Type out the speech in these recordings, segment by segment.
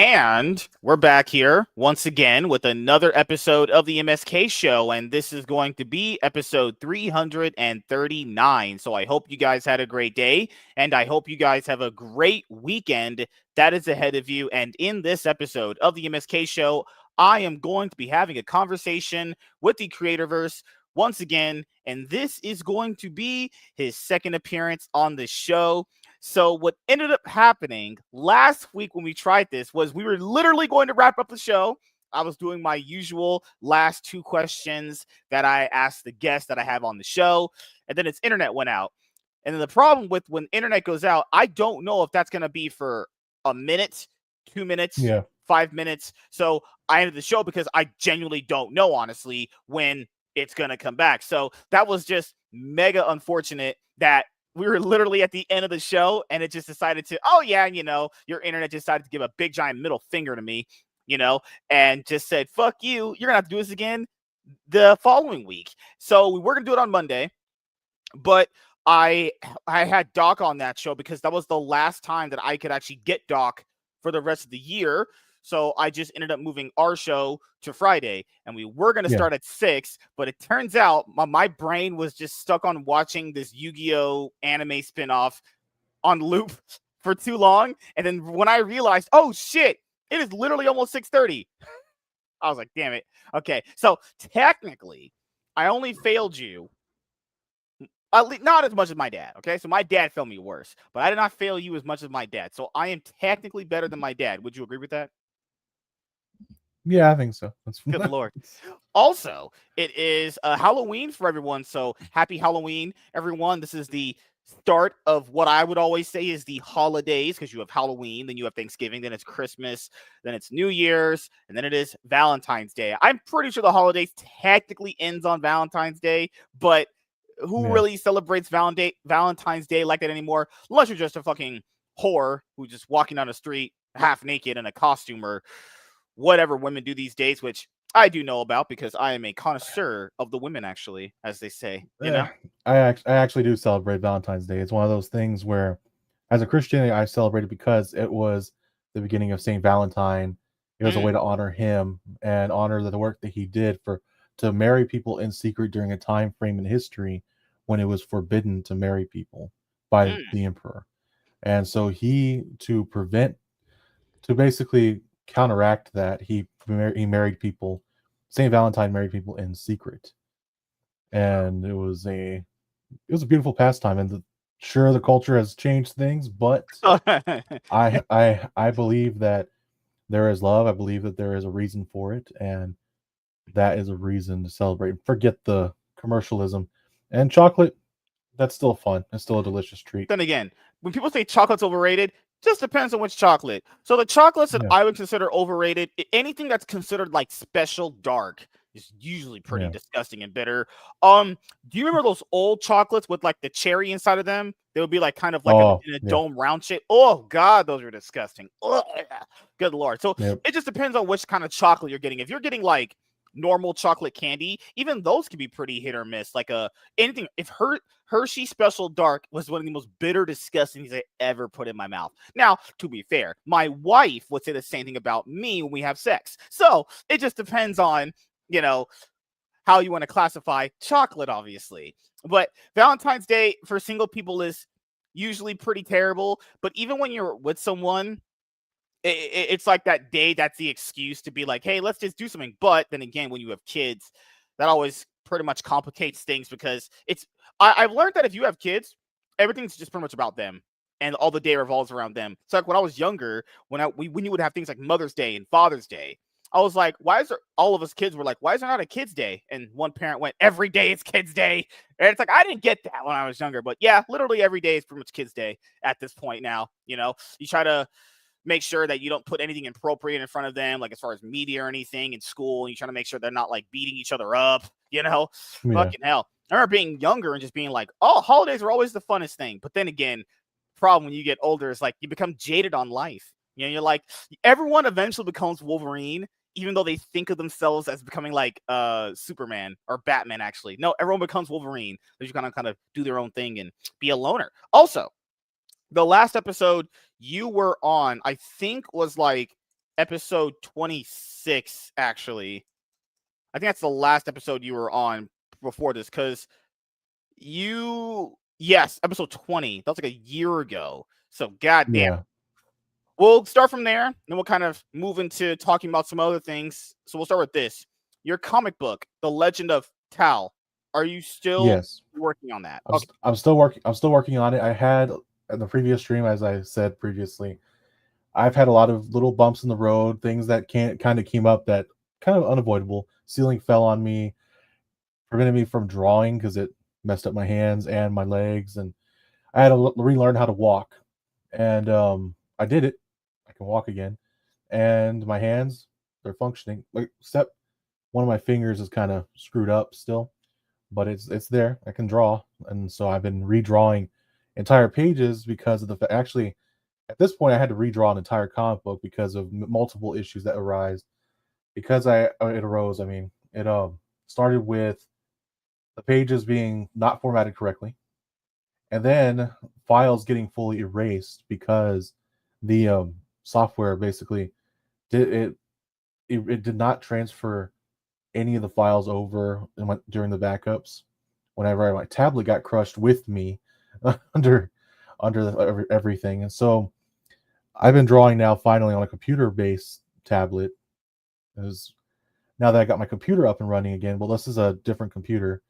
And we're back here once again with another episode of the MSK show, and this is going to be episode 339. So I hope you guys had a great day, and I hope you guys have a great weekend that is ahead of you. And in this episode of the MSK show, I am going to be having a conversation with the Creatorverse once again, and this is going to be his second appearance on the show. So what ended up happening last week when we tried this was we were literally going to wrap up the show. I was doing my usual last two questions that I asked the guests that I have on the show, and then its internet went out. And then the problem with when internet goes out, I don't know if that's going to be for a minute, 2 minutes, 5 minutes. So I ended the show because I genuinely don't know, honestly, when it's going to come back. So that was just mega unfortunate that we were literally at the end of the show and it just decided to, oh yeah, your internet decided to give a big giant middle finger to me, and just said, fuck you, you're gonna have to do this again the following week. So we were gonna do it on Monday, but I had Doc on that show because that was the last time that I could actually get Doc for the rest of the year. So I just ended up moving our show to Friday, and we were going to start at 6, but it turns out my brain was just stuck on watching this Yu-Gi-Oh anime spinoff on loop for too long. And then when I realized, oh shit, it is literally almost 6:30. I was like, damn it. Okay. So technically I only failed you. Not as much as my dad, okay? So my dad failed me worse, but I did not fail you as much as my dad. So I am technically better than my dad. Would you agree with that? Yeah, I think so. That's good Lord. Also, it is Halloween for everyone. So happy Halloween, everyone. This is the start of what I would always say is the holidays, because you have Halloween, then you have Thanksgiving, then it's Christmas, then it's New Year's, and then it is Valentine's Day. I'm pretty sure the holidays technically ends on Valentine's Day, but who really celebrates Valentine's Day like that anymore? Unless you're just a fucking whore who's just walking down the street half naked in a costume or whatever women do these days, which I do know about because I am a connoisseur of the women, actually, as they say. I actually do celebrate Valentine's Day. It's one of those things where, as a Christian, I celebrate it because it was the beginning of Saint Valentine. It was a way to honor him and honor the work that he did to marry people in secret during a time frame in history when it was forbidden to marry people by the emperor. And so to basically counteract that, he married people. Saint Valentine married people in secret, and it was a beautiful pastime. And the culture has changed things, but I believe that there is love. I believe that there is a reason for it, and that is a reason to celebrate. Forget the commercialism. And chocolate, that's still fun. It's still a delicious treat. Then again, when people say chocolate's overrated, just depends on which chocolate. So the chocolates that I would consider overrated, anything that's considered like special dark is usually pretty disgusting and bitter. Do you remember those old chocolates with like the cherry inside of them? They would be like kind of like in a dome round shape. Oh God, those are disgusting. Ugh. Good Lord. So it just depends on which kind of chocolate you're getting. If you're getting like normal chocolate candy, even those can be pretty hit or miss. Like anything, if Hershey Special Dark was one of the most bitter, disgusting things I ever put in my mouth. Now, to be fair, my wife would say the same thing about me when we have sex. So it just depends on, how you want to classify chocolate, obviously. But Valentine's Day for single people is usually pretty terrible. But even when you're with someone, it's like that day that's the excuse to be like, hey, let's just do something. But then again, when you have kids, that always pretty much complicates things, because I've learned that if you have kids, everything's just pretty much about them, and all the day revolves around them. So like when I was younger, when you would have things like Mother's Day and Father's Day, I was like, why is there, all of us kids were like, why is there not a kids day? And one parent went, every day it's kids day. And it's like, I didn't get that when I was younger, but yeah, literally every day is pretty much kids day at this point now. You try to make sure that you don't put anything inappropriate in front of them, like as far as media or anything in school. And you try to make sure they're not like beating each other up, fucking hell. I remember being younger and just being like, oh, holidays are always the funnest thing. But then again, problem when you get older is like you become jaded on life. You're like, everyone eventually becomes Wolverine, even though they think of themselves as becoming like Superman or Batman. Actually, no, everyone becomes Wolverine. They just kind of do their own thing and be a loner. Also, the last episode you were on, I think, was like episode 26, actually. I think that's the last episode you were on before this, because yes, episode 20. That was like a year ago. So, goddamn. Yeah. We'll start from there, then we'll kind of move into talking about some other things. So, we'll start with this. Your comic book, The Legend of Tal. Are you still Yes. working on that? I'm, Okay. I'm still working. I'm still working on it. I had in the previous stream, as I said previously, I've had a lot of little bumps in the road, things that can't kind of came up that kind of unavoidable. Ceiling fell on me, prevented me from drawing because it messed up my hands and my legs, and I had to relearn how to walk. And I did it. I can walk again, and my hands, they're functioning. Like, except one of my fingers is kind of screwed up still, but it's there. I can draw, and so I've been redrawing entire pages because of actually at this point I had to redraw an entire comic book because of multiple issues that arise. Because it arose. I mean, it started with the pages being not formatted correctly, and then files getting fully erased because the software basically did it did not transfer any of the files over during the backups. Whenever my tablet got crushed with me under everything, and so I've been drawing now finally on a computer-based tablet. Is now that I got my computer up and running again. Well, this is a different computer,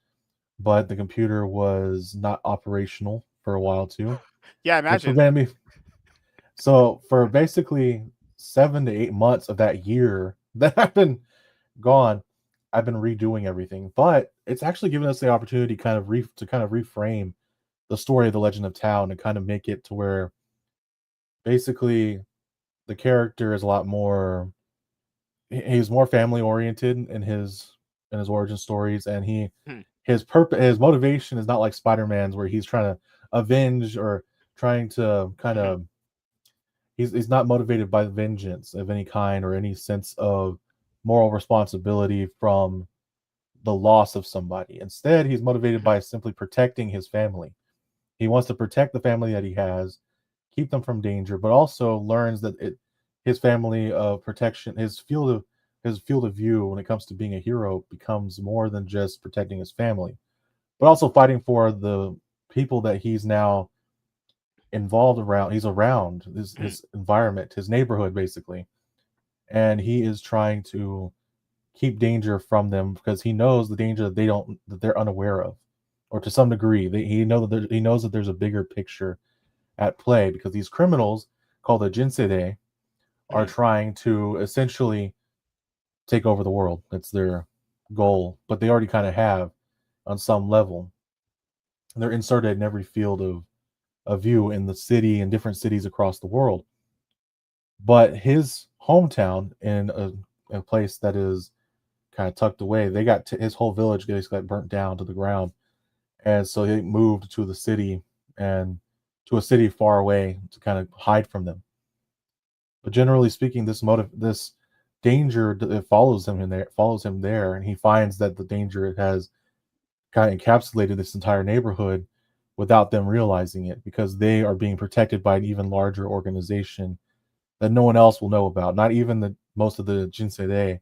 but the computer was not operational for a while too, Yeah, which imagine. prevented me. So for basically 7 to 8 months of that year that I've been gone, I've been redoing everything. But it's actually given us the opportunity to kind of reframe the story of the Legend of Town and kind of make it to where basically the character is a lot more. He's more family oriented in his origin stories, and Hmm. his motivation is not like Spider-Man's, where he's trying to avenge or trying to kind Mhm. of he's not motivated by vengeance of any kind or any sense of moral responsibility from the loss of somebody. Instead, he's motivated Mhm. by simply protecting his family. He wants to protect the family that he has, keep them from danger, but also learns that his family of protection, his field of view when it comes to being a hero becomes more than just protecting his family, but also fighting for the people that he's now involved around. He's around Mhm. his environment, his neighborhood, basically, and he is trying to keep danger from them because he knows the danger that they're unaware of, or to some degree, he knows that there's a bigger picture at play because these criminals called the Jinsei are Mhm. trying to essentially take over the world. That's their goal, but they already kind of have on some level. They're inserted in every field of view in the city and different cities across the world. But his hometown in a place that is kind of tucked away, his whole village basically got burnt down to the ground, and so he moved to the city and to a city far away to kind of hide from them. But generally speaking, this danger that follows him there, and he finds that the danger has kind of encapsulated this entire neighborhood without them realizing it because they are being protected by an even larger organization that no one else will know about. Not even the most of the Jinsei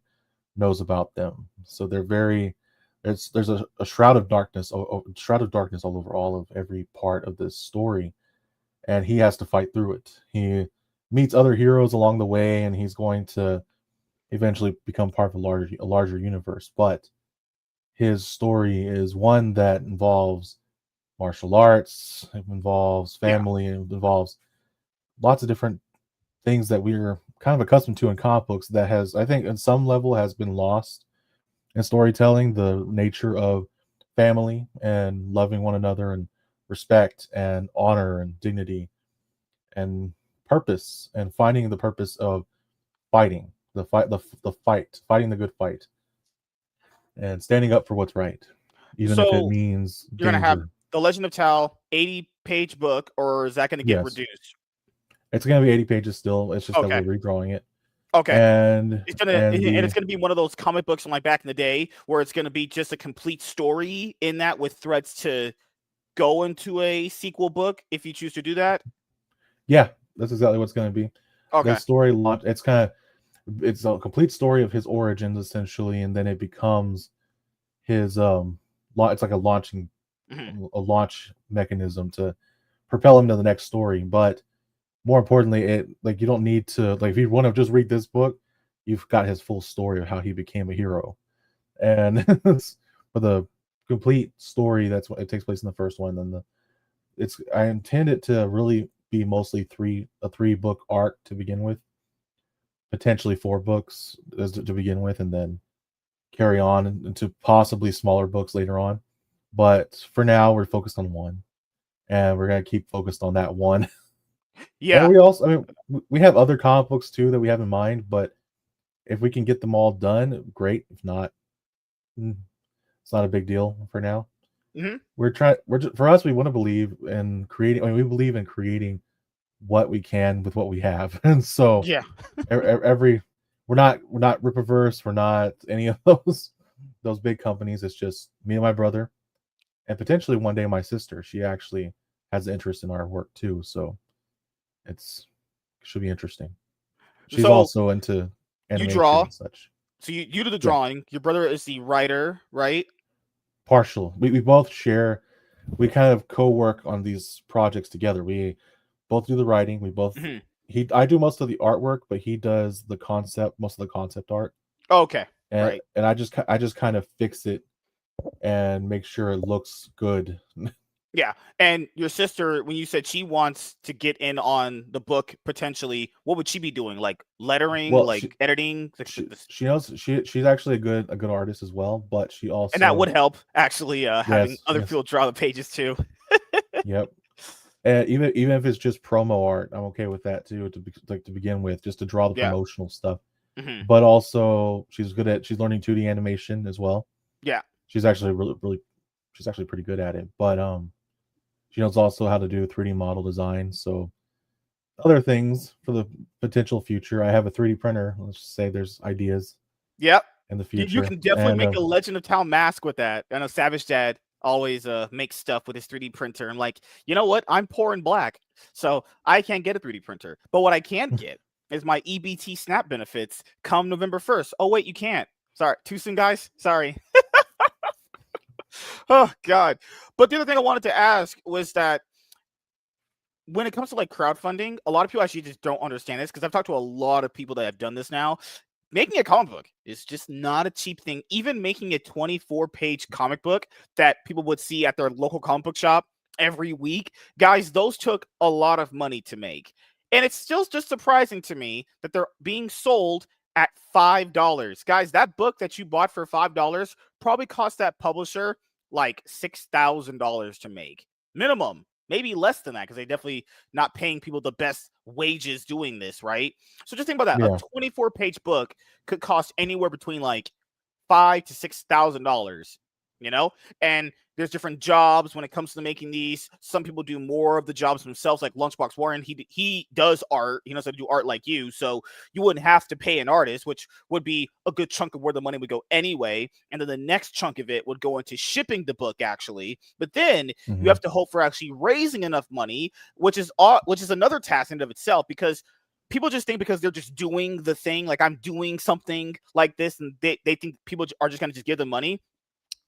knows about them. So they're very there's a shroud of darkness all over all of every part of this story, and he has to fight through it. He meets other heroes along the way, and he's going to eventually become part of a larger universe. But his story is one that involves martial arts, it involves Yeah. family, it involves lots of different things that we're kind of accustomed to in comic books that has, I think, in some level has been lost in storytelling. The nature of family and loving one another and respect and honor and dignity and purpose and finding the purpose of fighting fighting the good fight and standing up for what's right, even if it So means you're gonna have danger. The Legend of Tal 80-page book, or is that gonna get Yes, reduced? it's going to be 80 pages still. It's just that Okay. we're redrawing it, Okay. and It's gonna be one of those comic books from like back in the day where it's gonna be just a complete story in that with threads to go into a sequel book if you choose to do that. yeah, that's exactly what's going to be the Okay. story launch. It's kind of it's a complete story of his origins essentially, and then it becomes his it's like Mhm. a launch mechanism to propel him to the next story. But more importantly, it like you don't need to like if you want to just read this book, you've got his full story of how he became a hero. And for the complete story, that's what it takes place in the first one. Then I intend it to really be mostly a 3-book arc to begin with, potentially 4 books as to begin with, and then carry on into possibly smaller books later on. But for now, we're focused on one, and we're gonna keep focused on that one. And Yeah. we also, I mean, we have other comic books too that we have in mind, but if we can get them all done, great. If not, it's not a big deal for now. Mhm. For us, we want to believe in creating. I mean, we believe in creating what we can with what we have, and so Yeah. every we're not Rippaverse, we're not any of those big companies. It's just me and my brother, and potentially one day my sister. She actually has an interest in our work too, so it's should be interesting. She's So also into you animation draw. and such. So you do the Yeah, drawing. Your brother is the writer, right? partial. We both share. We kind of co-work on these projects together. We both do the writing. We both Mhm. he I do most of the artwork, but he does most of the concept art, Okay. and Right. I just kind of fix it and make sure it looks good. Yeah. And your sister, when you said she wants to get in on the book potentially, what would she be doing? Like lettering, Well, like editing, she knows she's actually a good artist as well, but she and that would also help actually having yes, other yes, people draw the pages too. yep. And even if it's just promo art, I'm okay with that too. To begin with, just to draw the Yeah. promotional stuff. Hmm. But also, she's learning 2D animation as well. Yeah. She's actually she's actually pretty good at it. But she knows also how to do 3D model design. So other things for the potential future. I have a 3D printer. Let's just say there's ideas Yep. in the You future, can definitely and make a Legend of Town mask with that. I know Savage Dad always makes stuff with his 3D printer. I'm like, you know what? I'm poor and black, so I can't get a 3D printer. But what I can get is my EBT SNAP benefits come November 1st. Oh wait, you can't. Sorry, too soon, guys. Sorry. Oh God. But the other thing I wanted to ask was that when it comes to like crowdfunding, a lot of people actually just don't understand this because I've talked to a lot of people that have done this now. Making a comic book is just not a cheap thing. Even making a 24-page comic book that people would see at their local comic book shop every week, guys, those took a lot of money to make. And it's still just surprising to me that they're being sold at $5. Guys, that book that you bought for $5 probably cost that publisher like $6,000 to make. Minimum. Maybe less than that because they definitely not paying people the best wages doing this, right? So just think about that. A yeah, 24-page book could cost anywhere between like $5,000 to $6,000, you know? And there's different jobs when it comes to making these. Some people do more of the jobs themselves, like Lunchbox Warren. He does art. He knows how to do art like you. So you wouldn't have to pay an artist, which would be a good chunk of where the money would go anyway. And then the next chunk of it would go into shipping the book, actually. But then you hmm have to hope for actually raising enough money, which is another task in and of itself because people just think because they're just doing the thing, like I'm doing something like this, and they think people are just going to just give them money.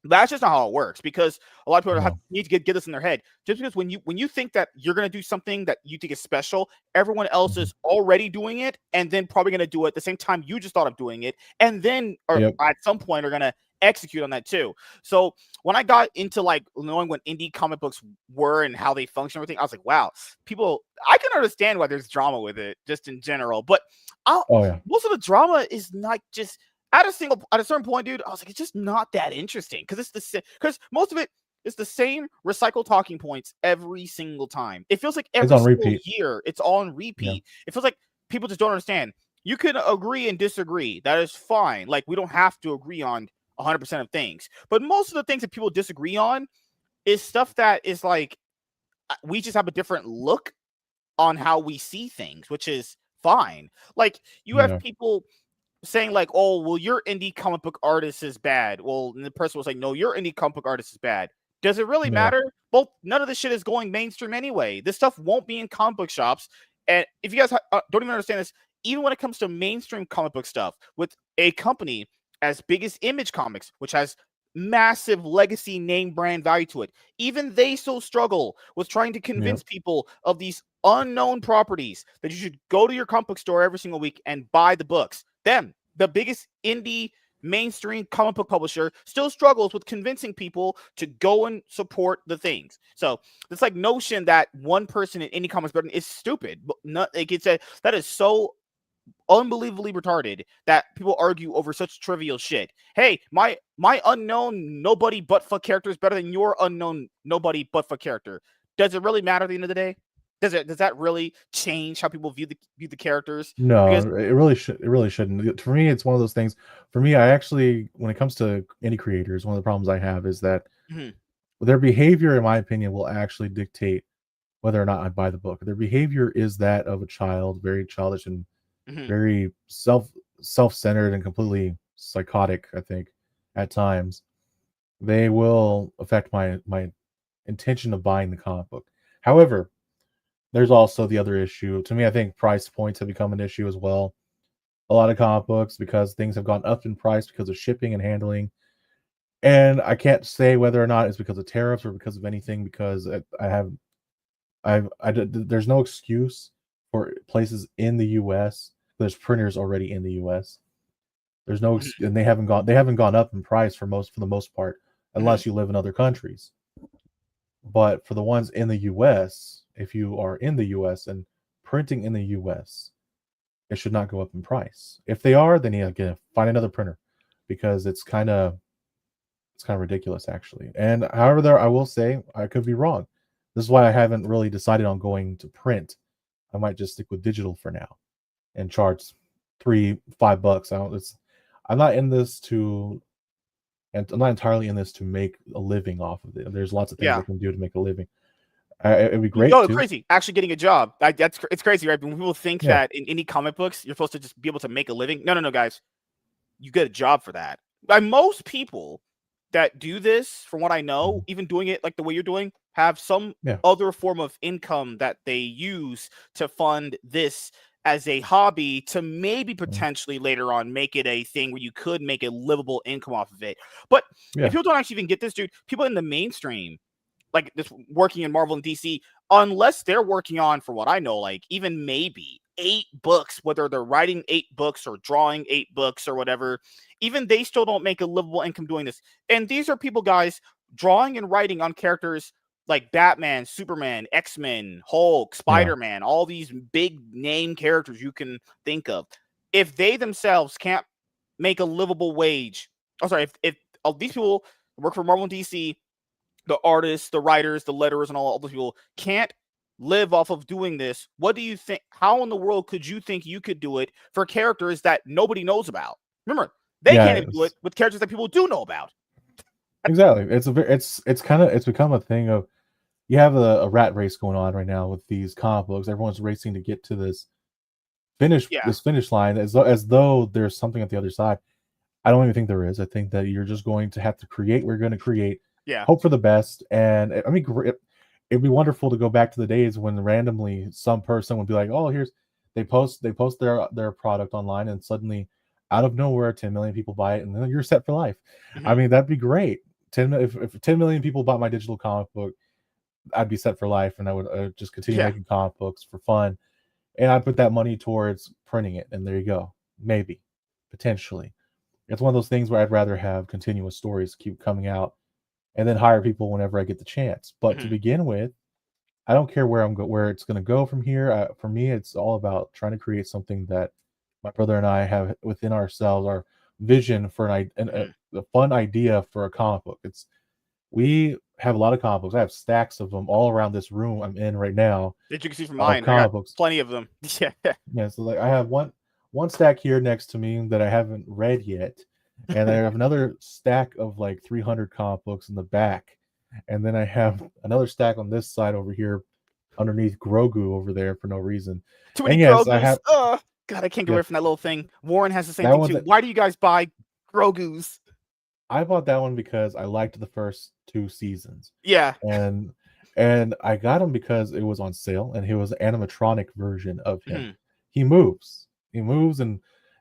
That's just not how it works because a lot of people no, need to get this in their head. Just because when you think that you're going to do something that you think is special, everyone else hmm is already doing it and then probably going to do it at the same time you just thought of doing it, and then or yep, at some point are going to execute on that too. So when I got into like knowing what indie comic books were and how they function, everything, I was like, wow, people. I can understand why there's drama with it just in general, but I'll, oh yeah, most of the drama is not just at a certain point, dude, I was like, it's just not that interesting because because most of it is the same recycled talking points every single time. It feels like it's every on single repeat. year it's all on Yeah, repeat. It feels like people just don't understand. You can agree and disagree. That is fine. Like we don't have to agree on 100% of things, but most of the things that people disagree on is stuff that is like we just have a different look on how we see things, which is fine. Like you have yeah, people saying like, "Oh, well, your indie comic book artist is bad." Well, and the person was like, "No, your indie comic book artist is bad." Does it really yeah, matter? Well, none of this shit is going mainstream anyway. This stuff won't be in comic book shops. And if you guys don't even understand this, even when it comes to mainstream comic book stuff, with a company as big as Image Comics, which has massive legacy name brand value to it, even they still struggle with trying to Yep. convince people of these unknown properties that you should go to your comic book store every single week and buy the books. Them, the biggest indie mainstream comic book publisher, still struggles with convincing people to go and support the things. So this like notion that one person in any comics better is stupid. But not like it's a that is so unbelievably retarded that people argue over such trivial shit. Hey, my unknown nobody but fuck character is better than your unknown nobody but fuck character. Does it really matter at the end of the day? Does that really change how people view the characters? No, Because it really shouldn't. For me, it's one of those things. For me, I actually, when it comes to any creators, one of the problems I have is that mhm, their behavior, in my opinion, will actually dictate whether or not I buy the book. Their behavior is that of a child, very childish and mhm, very self-centered and completely psychotic, I think, at times. They will affect my intention of buying the comic book. However, there's also the other issue. To me, I think price points have become an issue as well. A lot of comic books, because things have gone up in price because of shipping and handling. And I can't say whether or not it's because of tariffs or because of anything, because there's no excuse for places in the US. There's printers already in the US. There's no mhm, and they haven't gone up in price for the most part, mhm. unless you live in other countries. But for the ones in the US, if you are in the US and printing in the US, it should not go up in price. If they are, then you gotta find another printer, because it's kind of ridiculous actually. And however, there I will say I could be wrong. This is why I haven't really decided on going to print. I might just stick with digital for now and charge 3 5 bucks. I'm not in this to and I'm not entirely in this to make a living off of it. There's lots of things I Yeah. can do to make a living. It'd be great No, too. crazy. Actually getting a job. It's crazy, right? When people think Yeah. that in any comic books you're supposed to just be able to make a living. No, no, no, guys. You get a job for that. By most people that do this, from what I know, Mhm. even doing it like the way you're doing, have some Yeah. other form of income that they use to fund this as a hobby to maybe Mhm. potentially later on make it a thing where you could make a livable income off of it. But if Yeah. people don't actually even get this, dude, people in the mainstream like this working in Marvel and DC, unless they're working on, for what I know, like even maybe 8 books, whether they're writing 8 books or drawing 8 books or whatever, even they still don't make a livable income doing this. And these are people, guys, drawing and writing on characters like Batman, Superman, X-Men, Hulk, Yeah. Spider-Man, all these big name characters you can think of. If they themselves can't make a livable wage, oh sorry, if these people work for Marvel and DC, the artists, the writers, the letterers, and all those people can't live off of doing this, what do you think? How in the world could you think you could do it for characters that nobody knows about? Remember, they can't Yeah. even do it with characters that people do know about. Exactly. It's become a thing of, you have a rat race going on right now with these comic books. Everyone's racing to get to Yeah, this finish line, as though there's something at the other side. I don't even think there is. I think that you're just going to have to create. We're going to create, yeah, hope for the best, and I mean, it'd be wonderful to go back to the days when randomly some person would be like, "Oh, here's," they post their product online, and suddenly, out of nowhere, 10 million people buy it, and then you're set for life. I hmm mean, that'd be great. If 10 million people bought my digital comic book, I'd be set for life, and I would just continue yeah, making comic books for fun, and I'd put that money towards printing it, and there you go. Maybe, potentially, it's one of those things where I'd rather have continuous stories keep coming out, and then hire people whenever I get the chance. But to hmm begin with, I don't care where it's going to go from here. For me, it's all about trying to create something that my brother and I have within ourselves, our vision for hmm a fun idea for a comic book. We have a lot of comic books. I have stacks of them all around this room I'm in right now, As you can see from of mine, I got comic books. plenty of them. Yeah, Yeah, so like I have one stack here next to me that I haven't read yet, and I have another stack of like 300 comic books in the back, and then I have another stack on this side over here, underneath Grogu over there for no reason. too many And yes, I Grogu's. have, God, I can't get yeah, away from that little thing. Warren has the same that thing one too. that Why do you guys buy Grogu's? I bought that one because I liked the first 2 seasons, Yeah, and and I got him because it was on sale, and he was an animatronic version of him. mhm, He moves. he moves and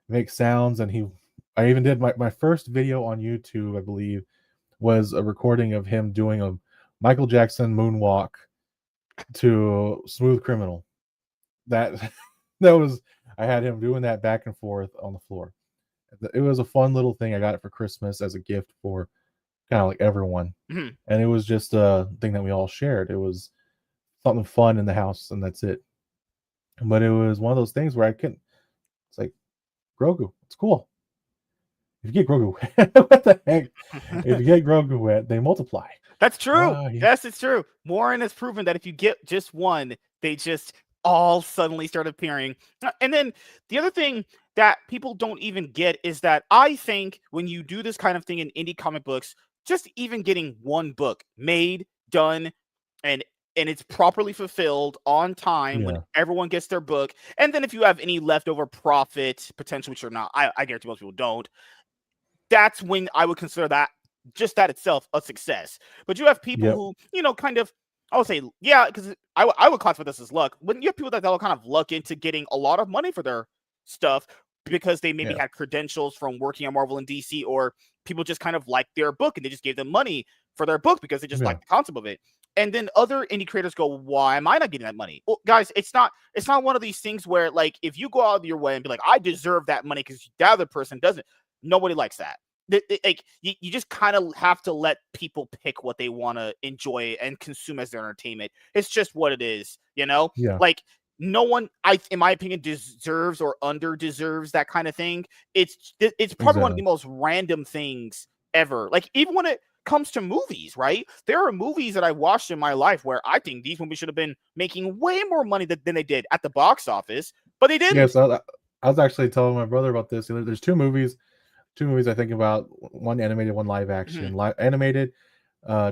makes sounds, and I even did my first video on YouTube, I believe, was a recording of him doing a Michael Jackson moonwalk to Smooth Criminal. That that was I had him doing that back and forth on the floor. It was a fun little thing. I got it for Christmas as a gift for kind of like everyone. Mhm. And it was just a thing that we all shared. It was something fun in the house, and that's it. But it was one of those things where I couldn't. It's like Grogu. It's cool. If you get Grogu wet, what the heck? If you get Grogu wet, they multiply. That's true. Why? Yes, it's true. Warren has proven that if you get just one, they just all suddenly start appearing. And then the other thing that people don't even get is that I think when you do this kind of thing in indie comic books, just even getting one book made, done, and it's properly fulfilled on time when Yeah. everyone gets their book, and then if you have any leftover profit potential, which are not, I guarantee most people don't, that's when I would consider that just that itself a success. But you have people Yep. who, kind of, I would say, yeah, because I would classify this as luck. When you have people that will kind of luck into getting a lot of money for their stuff because they maybe Yeah. had credentials from working on Marvel and DC, or people just kind of liked their book and they just gave them money for their book because they just Yeah. like the concept of it. And then other indie creators go, why am I not getting that money? Well, guys, it's not one of these things where, like, if you go out of your way and be like, I deserve that money because the other person doesn't, nobody likes that. Like, you just kind of have to let people pick what they want to enjoy and consume as their entertainment. It's just what it is, Yeah. like, no one, in my opinion, deserves or under deserves that kind of thing. It's probably one of the Exactly. most random things ever. Like, even when it comes to movies, right? There are movies that I watched in my life where I think these movies should have been making way more money than they did at the box office, but they Yes. didn't. I was actually telling my brother about this. There's two movies I think about. One animated, one live Mhm. action. Live animated,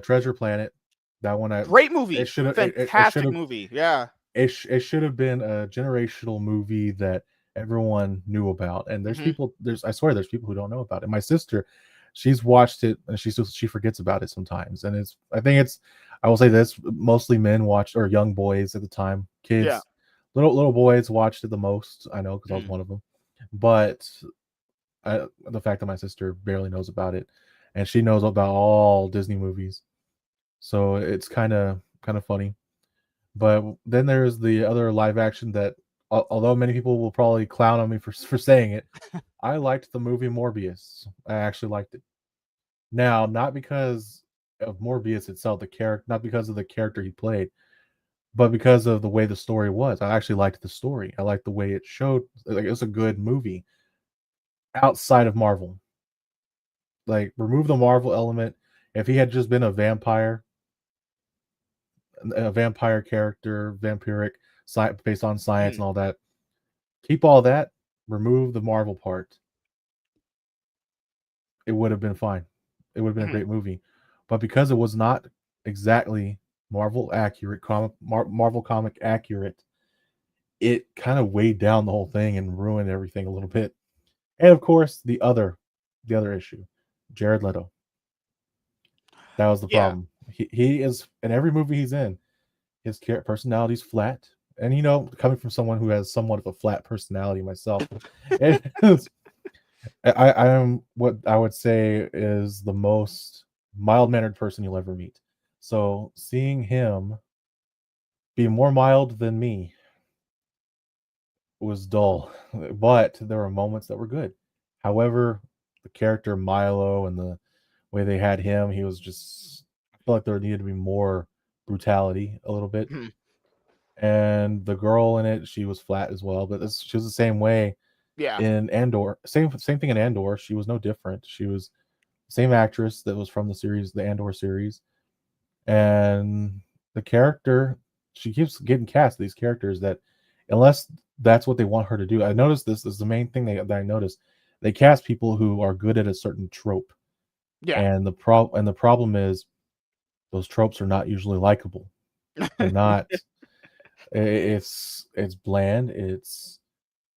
Treasure Planet. That one, Great it movie, should have it should fantastic have movie. Yeah. it should have been a generational movie that everyone knew about. And Hmm. there's I swear there's people who don't know about it. My sister, she's watched it and she forgets about it sometimes. And I will say this, mostly men watched, or young boys at the time, Yeah. kids, little boys watched it the most. I know because I was Mm. one of them. But the fact that my sister barely knows about it, and she knows about all Disney movies, so it's kind of funny. But then there's the other live action that, although many people will probably clown on me for saying it, I liked the movie Morbius. I actually liked it. Now, not because of Morbius itself, the character, not because of the character he played, but because of the way the story was. I actually liked the story. I liked the way it showed. Like, it was a good movie outside of Marvel. Like, remove the Marvel element. If he had just been a vampire character, vampiric, based on science Mhm. and all that, keep all that, remove the Marvel part, it would have been fine. It would have been a Mhm. great movie. But because it was not exactly Marvel comic accurate, it kind of weighed down the whole thing and ruined everything a little bit. And of course, the other issue, Jared Leto. That was the Yeah. problem. He is in every movie he's in. His personality's flat, and coming from someone who has somewhat of a flat personality myself, it is, I am what I would say is the most mild mannered person you'll ever meet. So seeing him be more mild than me was dull, but there were moments that were good. However, the character Milo and the way they had him, he was just, I feel like there needed to be more brutality a little bit. Mhm. And the girl in it, she was flat as well, but she was the same way Yeah. in Andor. Same thing in Andor. She was no different. She was the same actress that was from the Andor series, and the character, she keeps getting cast these characters that, unless that's what they want her to do. I noticed this is the main thing that I noticed. They cast people who are good at a certain trope, Yeah. and the problem is those tropes are not usually likable. They're not. It's bland.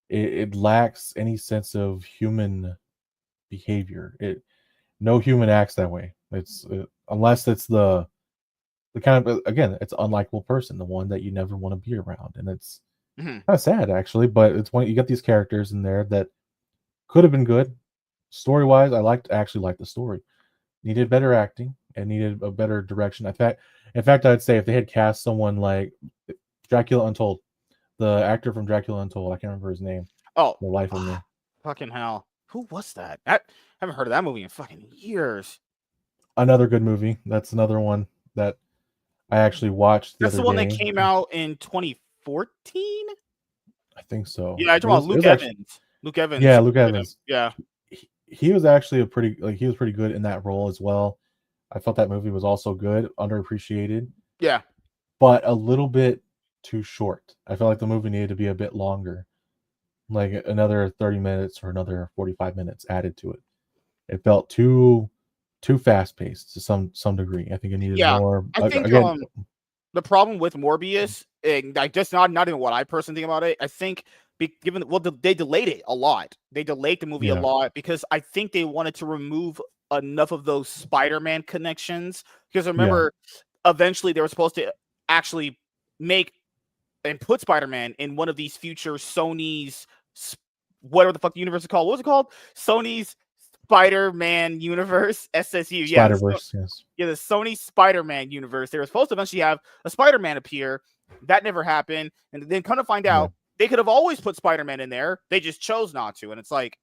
It lacks any sense of human behavior. No human acts that way. Unless it's the kind of, again, it's an unlikable person, the one that you never want to be around, and it's Mhm. Kind of sad actually, but it's when you got these characters in there that could have been good. Story wise, actually liked the story. Needed better acting and needed a better direction. In fact, I'd say if they had cast someone like Dracula Untold, the actor from Dracula Untold, I can't remember his name, Oh, the life of me. fucking hell. Who was that? I haven't heard of that movie in fucking years. Another good movie. That's another one that I actually watched the That's the other one that day. came out in 2014? I think so. Yeah, you're talking about It Luke was actually Evans. Luke Evans yeah, Luke played him. Evans. Yeah. He was actually he was pretty good in that role as well. I felt that movie was also good, underappreciated, Yeah. but a little bit too short. I felt like the movie needed to be a bit longer, like another 30 minutes or another 45 minutes added to it. It felt too fast paced to some degree. I think it needed Yeah. more. I think Again, the problem with Morbius, and like just not even what I personally think about it. I think given they delayed it a lot. They delayed the movie a yeah, lot because I think they wanted to remove enough of those Spider-Man connections. Because yeah, remember, eventually they were supposed to actually make and put Spider-Man in one of these future Sony's whatever the fuck the universe is called. What was it called? Sony's Spider-Man universe, SSU. Yeah, Spider Verse. Yes, the Sony Spider-Man universe. They were supposed to eventually have a Spider-Man appear. That never happened. And then come to find yeah, out, they could have always put Spider-Man in there. They just chose not to. And it's like,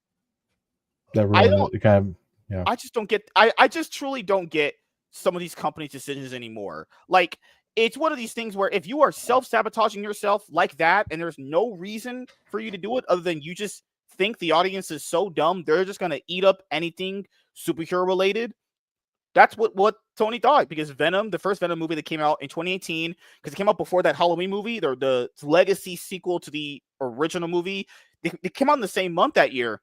that I ruined don't it. It kind of yeah, I just don't get I just truly don't get some of these companies' decisions anymore. Like it's one of these things where if you are self-sabotaging yourself like that and there's no reason for you to do it other than you just think the audience is so dumb, they're just going to eat up anything superhero related. That's what Tony thought because Venom, the first Venom movie that came out in 2018, because it came out before that Halloween movie, the legacy sequel to the original movie, they came out in the same month that year.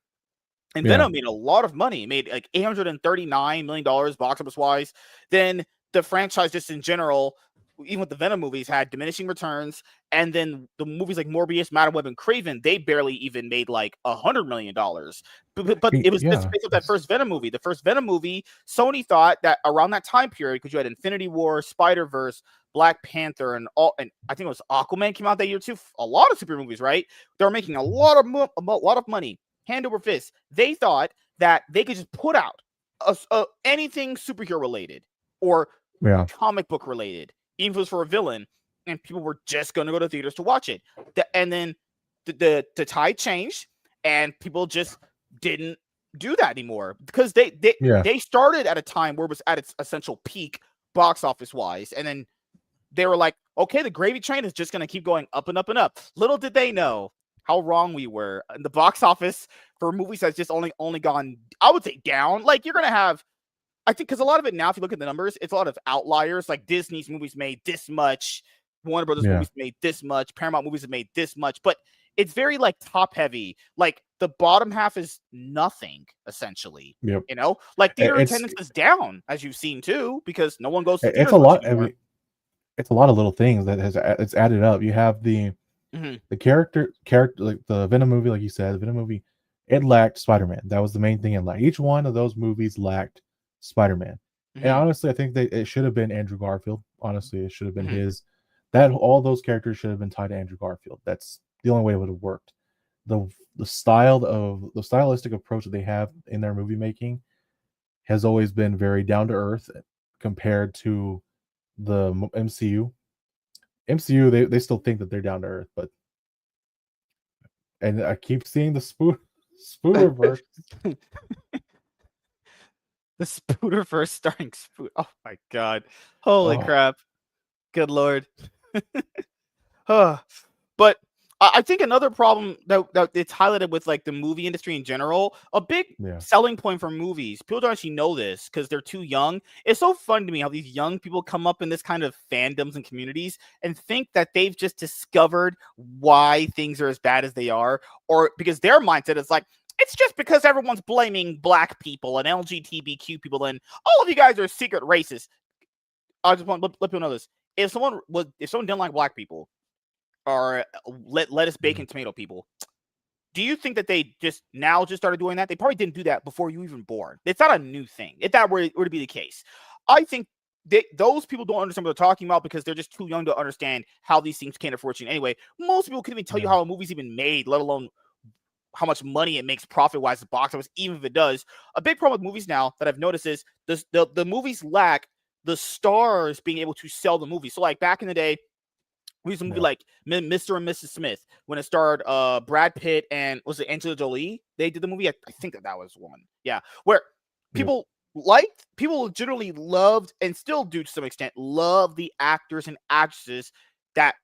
And yeah. Venom made a lot of money. It made like $839 million box office wise. Then the franchise, just in general, even with the Venom movies, had diminishing returns. And then the movies like Morbius, Madam Web, and Craven, they barely even made like $100 million. But it was just Yeah, based off that first Venom movie. The first Venom movie, Sony thought that around that time period, because you had Infinity War, Spider Verse, Black Panther, and and I think it was Aquaman came out that year too. A lot of super movies, right? They were making a lot of money hand over fist. They thought that they could just put out anything superhero related or yeah. comic book related, even if it was for a villain, and people were just going to go to theaters to watch it. And then the tide changed, and people just didn't do that anymore because Yeah. they started at a time where it was at its essential peak box office wise, and then they were like, okay, the gravy train is just going to keep going up and up and up. Little did they know how wrong we were. In the box office for movies that's just only gone, I would say, down. Like you're going to have, I think, because a lot of it now, if you look at the numbers, it's a lot of outliers. Like Disney's movies made this much, Warner Brothers Yeah. movies made this much, Paramount movies have made this much, but it's very like top heavy. Like the bottom half is nothing essentially. Yep. Like theater It's attendance is down, as you've seen too, because no one goes to it's theaters a much lot. I anymore. mean, it's a lot of little things that it's added up. You have Mm-hmm. the character like the Venom movie, like you said, the Venom movie, it lacked Spider-Man. That was the main thing it lacked. Each one of those movies lacked Spider-Man. And Mm-hmm. honestly, I think it should have been Andrew Garfield. Honestly, it should have been Mm-hmm. his. That all those characters should have been tied to Andrew Garfield. That's the only way it would have worked. The the stylistic approach that they have in their movie making has always been very down to earth compared to the MCU. MCU, they still think that they're down to earth, but and I keep seeing the Spooderverse. The Spooderverse starring Spoot. Oh my god. Holy Oh crap. Good lord. But I think another problem that it's highlighted with like the movie industry in general, a big yeah, selling point for movies, people don't actually know this because they're too young. It's so fun to me how these young people come up in this kind of fandoms and communities and think that they've just discovered why things are as bad as they are, or because their mindset is like, it's just because everyone's blaming black people and LGBTQ people and all of you guys are secret racists. I just want to let people know this. If someone didn't like black people, or lettuce, mhm, bacon, tomato people. Do you think that they just started doing that? They probably didn't do that before you even born. It's not a new thing. If that were to be the case, I think those people don't understand what they're talking about because they're just too young to understand how these things came to fruition anyway. Most people couldn't even tell you Yeah. how a movie's even made, let alone how much money it makes profit-wise at the box office, even if it does. A big problem with movies now that I've noticed is the movies lack the stars being able to sell the movie. So like back in the day, we used a movie Yeah. like Mr. and Mrs. Smith when it starred Brad Pitt and was it Angelina Jolie? They did the movie. I think that was one. Yeah, where Yep. people generally loved and still do to some extent love the actors and actresses that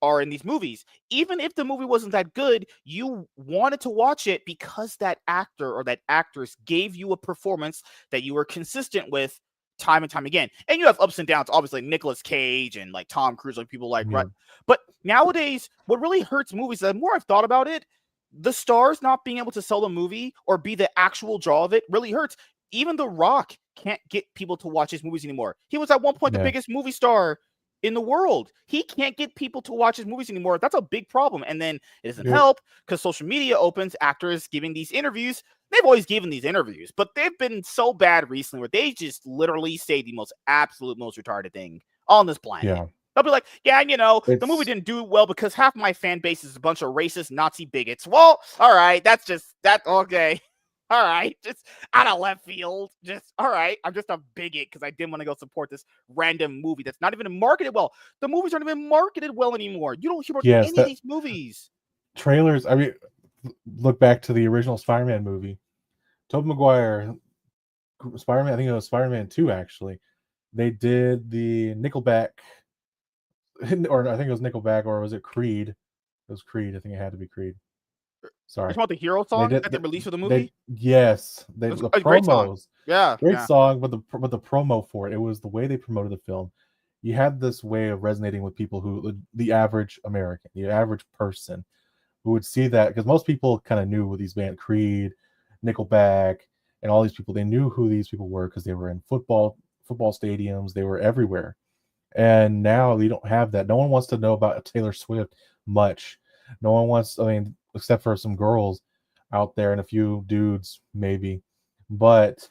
are in these movies. Even if the movie wasn't that good, you wanted to watch it because that actor or that actress gave you a performance that you were consistent with time and time again. And you have ups and downs, obviously, like Nicolas Cage and like Tom Cruise, like people like, right. Yep. But nowadays, what really hurts movies, the more I've thought about it, the stars not being able to sell the movie or be the actual draw of it really hurts. Even The Rock can't get people to watch his movies anymore. He was at one point the Yeah. biggest movie star in the world. He can't get people to watch his movies anymore. That's a big problem. And then it doesn't Yep. help because social media opens actors giving these interviews. They've always given these interviews, but they've been so bad recently where they just literally say the most absolute, most retarded thing on this planet. Yeah. They'll be like, yeah, the movie It's didn't do well because half my fan base is a bunch of racist Nazi bigots. Well, all right, okay. All right, just out of left field. Just all right. I'm just a bigot because I didn't want to go support this random movie that's not even marketed well. The movies aren't even marketed well anymore. You don't hear about yes, any of that these movies. trailers. I mean, look back to the original Spider-Man movie. Tobey Maguire, Spider-Man. I think it was Spider-Man 2. Actually, they did the Nickelback, or I think it was Nickelback, or was it Creed? It was Creed. I think it had to be Creed. You're Sorry. talking about the hero They song did. that they released for the They movie? yes. They It's the a great song. promos, Yeah, great yeah. song, but the promo for it, it was the way they promoted the film. You had this way of resonating with people who the average American, the average person, who would see that because most people kind of knew who these bands, Creed, Nickelback, and all these people. They knew who these people were because they were in football stadiums. They were everywhere. And now you don't have that. No one wants to know about Taylor Swift much. No one wants, I mean, except for some girls out there and a few dudes, maybe. But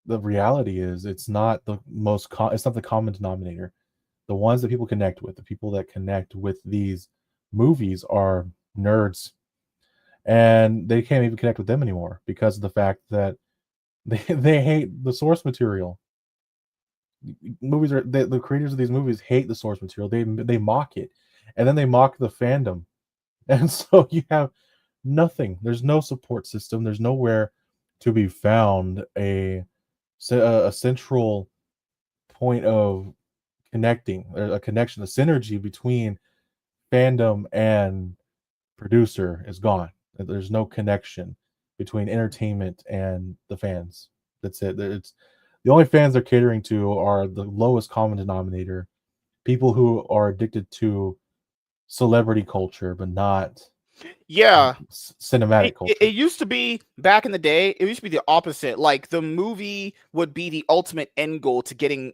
the reality is, it's not the it's not the common denominator. The ones that people connect with, the people that connect with these movies are nerds. And they can't even connect with them anymore because of the fact that they hate the source material. Movies are the creators of these movies hate the source material. They mock it, and then they mock the fandom, and so you have nothing. There's no support system. There's nowhere to be found a central point of connecting, a connection, a synergy between fandom and producer is gone. There's no connection between entertainment and the fans. That's it. It's the only fans they're catering to are the lowest common denominator, people who are addicted to celebrity culture, but not Yeah. cinematic culture. It used to be back in the day, it used to be the opposite. Like the movie would be the ultimate end goal to getting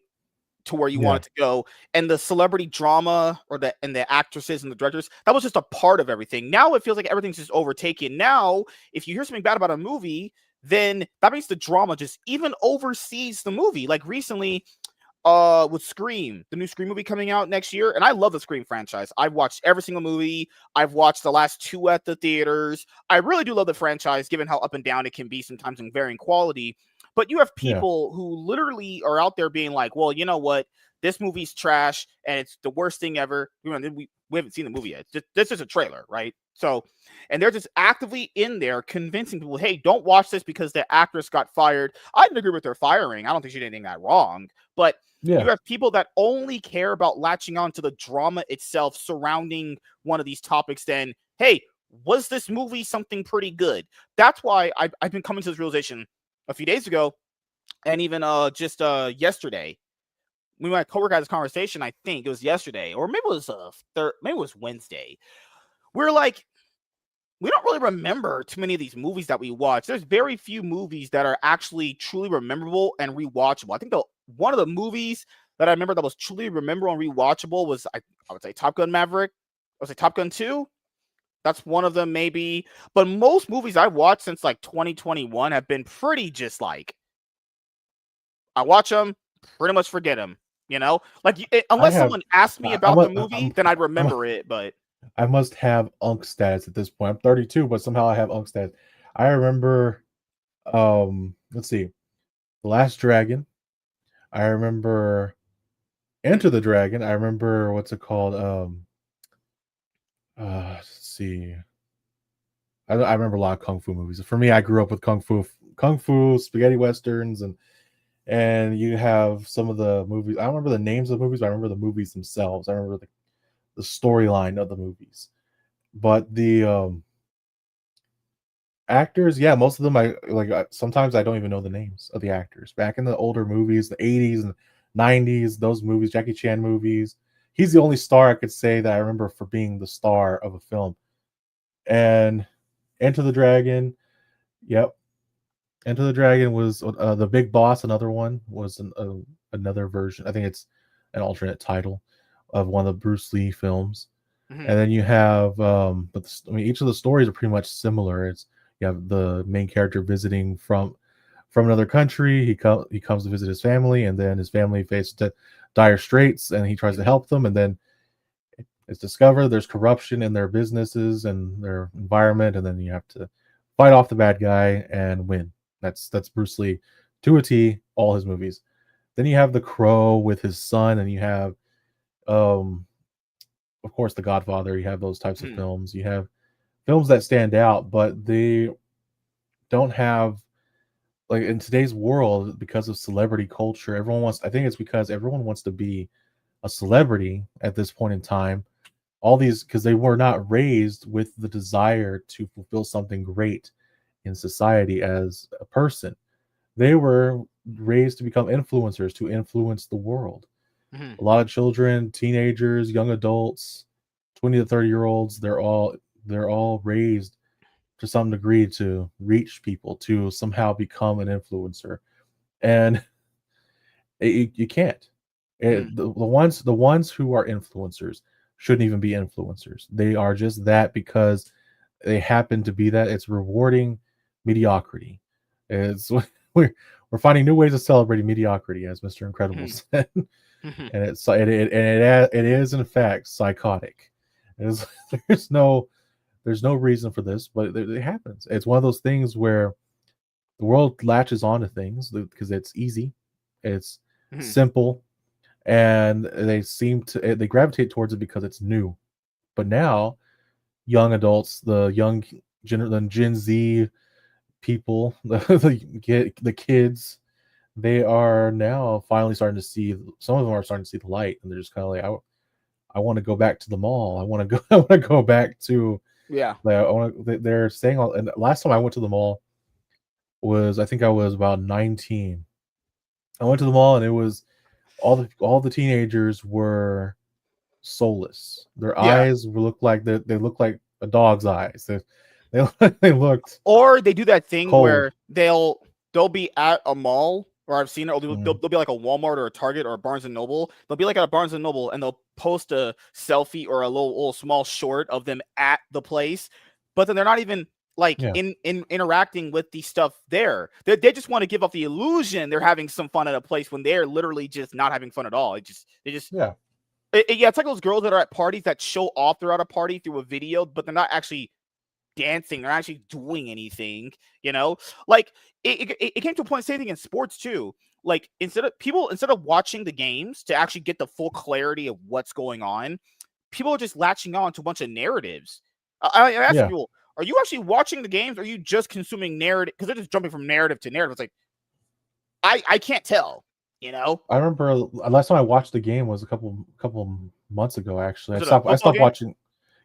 to where you Yeah, want it to go, and the celebrity drama or the actresses and the directors, that was just a part of everything. Now it feels like everything's just overtaken. Now if you hear something bad about a movie, then that means the drama just even oversees the movie. Like recently, with Scream, the new Scream movie coming out next year, and I love the Scream franchise. I've watched every single movie. I've watched the last two at the theaters. I really do love the franchise, given how up and down it can be sometimes in varying quality. But you have yeah, people who literally are out there being like, well, you know what? This movie's trash and it's the worst thing ever. We haven't seen the movie yet. This is a trailer, right? So, and they're just actively in there convincing people, hey, don't watch this because the actress got fired. I didn't agree with her firing. I don't think she did anything that wrong. But you yeah, have people that only care about latching on to the drama itself surrounding one of these topics. Then, hey, was this movie something pretty good? That's why I've been coming to this realization a few days ago, and even just yesterday. My coworker had this conversation. I think it was yesterday, or maybe it was maybe it was Wednesday. We're like, we don't really remember too many of these movies that we watch. There's very few movies that are actually truly memorable and rewatchable. I think one of the movies that I remember that was truly memorable and rewatchable was I would say Top Gun Maverick. I would say Top Gun 2. That's one of them maybe. But most movies I've watched since like 2021 have been pretty just like I watch them, pretty much forget him. You know, like I unless have someone asked me I, I'm, about the a, movie, then I'd I'm remember it. But I must have unk stats at this point. I'm 32, but somehow I have unk stats. I remember let's see. The Last Dragon. I remember Enter the Dragon. I remember what's it called? Let's see. I remember a lot of kung fu movies. For me, I grew up with kung fu, spaghetti westerns, and you have some of the movies. I don't remember the names of the movies, but I remember the movies themselves. I remember the storyline of the movies. But the actors, yeah, most of them I like. Sometimes I don't even know the names of the actors. Back in the older movies, the 80s and 90s, those movies, Jackie Chan movies, he's the only star I could say that I remember for being the star of a film. And Enter the Dragon, yep, Enter the Dragon was the Big Boss. Another one was another version. I think it's an alternate title of one of the Bruce Lee films. mhm, And then you have, but I mean, each of the stories are pretty much similar. It's you have the main character visiting from another country. He comes to visit his family, and then his family faces dire straits, and he tries to help them. And then it's discovered there's corruption in their businesses and their environment, and then you have to fight off the bad guy and win. That's Bruce Lee to a T. All his movies. Then you have The Crow with his son, and you have, um, of course, The Godfather. You have those types of mhm, films. You have films that stand out, but they don't have, like, in today's world, because of celebrity culture. Everyone wants. I think it's because everyone wants to be a celebrity at this point in time. All these, because they were not raised with the desire to fulfill something great in society as a person. They were raised to become influencers, to influence the world. mhm, A lot of children, teenagers, young adults, 20 to 30-year-olds, they're all raised to some degree to reach people, to somehow become an influencer. And you can't. mhm, The ones who are influencers shouldn't even be influencers. They are just that because they happen to be that. It's rewarding mediocrity. It's we're finding new ways of celebrating mediocrity, as Mr. Incredible mhm, said, and mhm, it is in fact psychotic. It's, there's no there's no reason for this, but it happens. It's one of those things where the world latches onto things because it's easy, it's mhm, simple, and they gravitate towards it because it's new. But now, young adults, the Gen Z people, the kids, they are now finally starting to see. Some of them are starting to see the light, and they're just kind of like, I want to go back to the mall. I want to go. I want to go back to. yeah, Like, they're saying all. And last time I went to the mall was, I think I was about 19. I went to the mall, and it was all the teenagers were soulless. Their yeah. eyes looked like they looked like a dog's eyes. They looked Or they do that thing cold. where they'll be at a mall, or I've seen it, or Mm, they'll be like a Walmart or a Target or a Barnes and Noble. They'll be like at a Barnes and Noble, and they'll post a selfie or a little small short of them at the place, but then they're not even like yeah, in interacting with the stuff there. They just want to give off the illusion they're having some fun at a place when they're literally just not having fun at all. They just yeah. yeah, it's like those girls that are at parties that show off they're at a party through a video, but they're not actually dancing, they're actually doing anything, you know? Like it came to a point, same thing in sports too. Like instead of watching the games to actually get the full clarity of what's going on, people are just latching on to a bunch of narratives. I ask Yeah. people, are you actually watching the games? Or are you just consuming narrative? Because they're just jumping from narrative to narrative. It's like I can't tell, you know? I remember last time I watched the game was a couple months ago. Actually, Was it a I football stopped game? watching.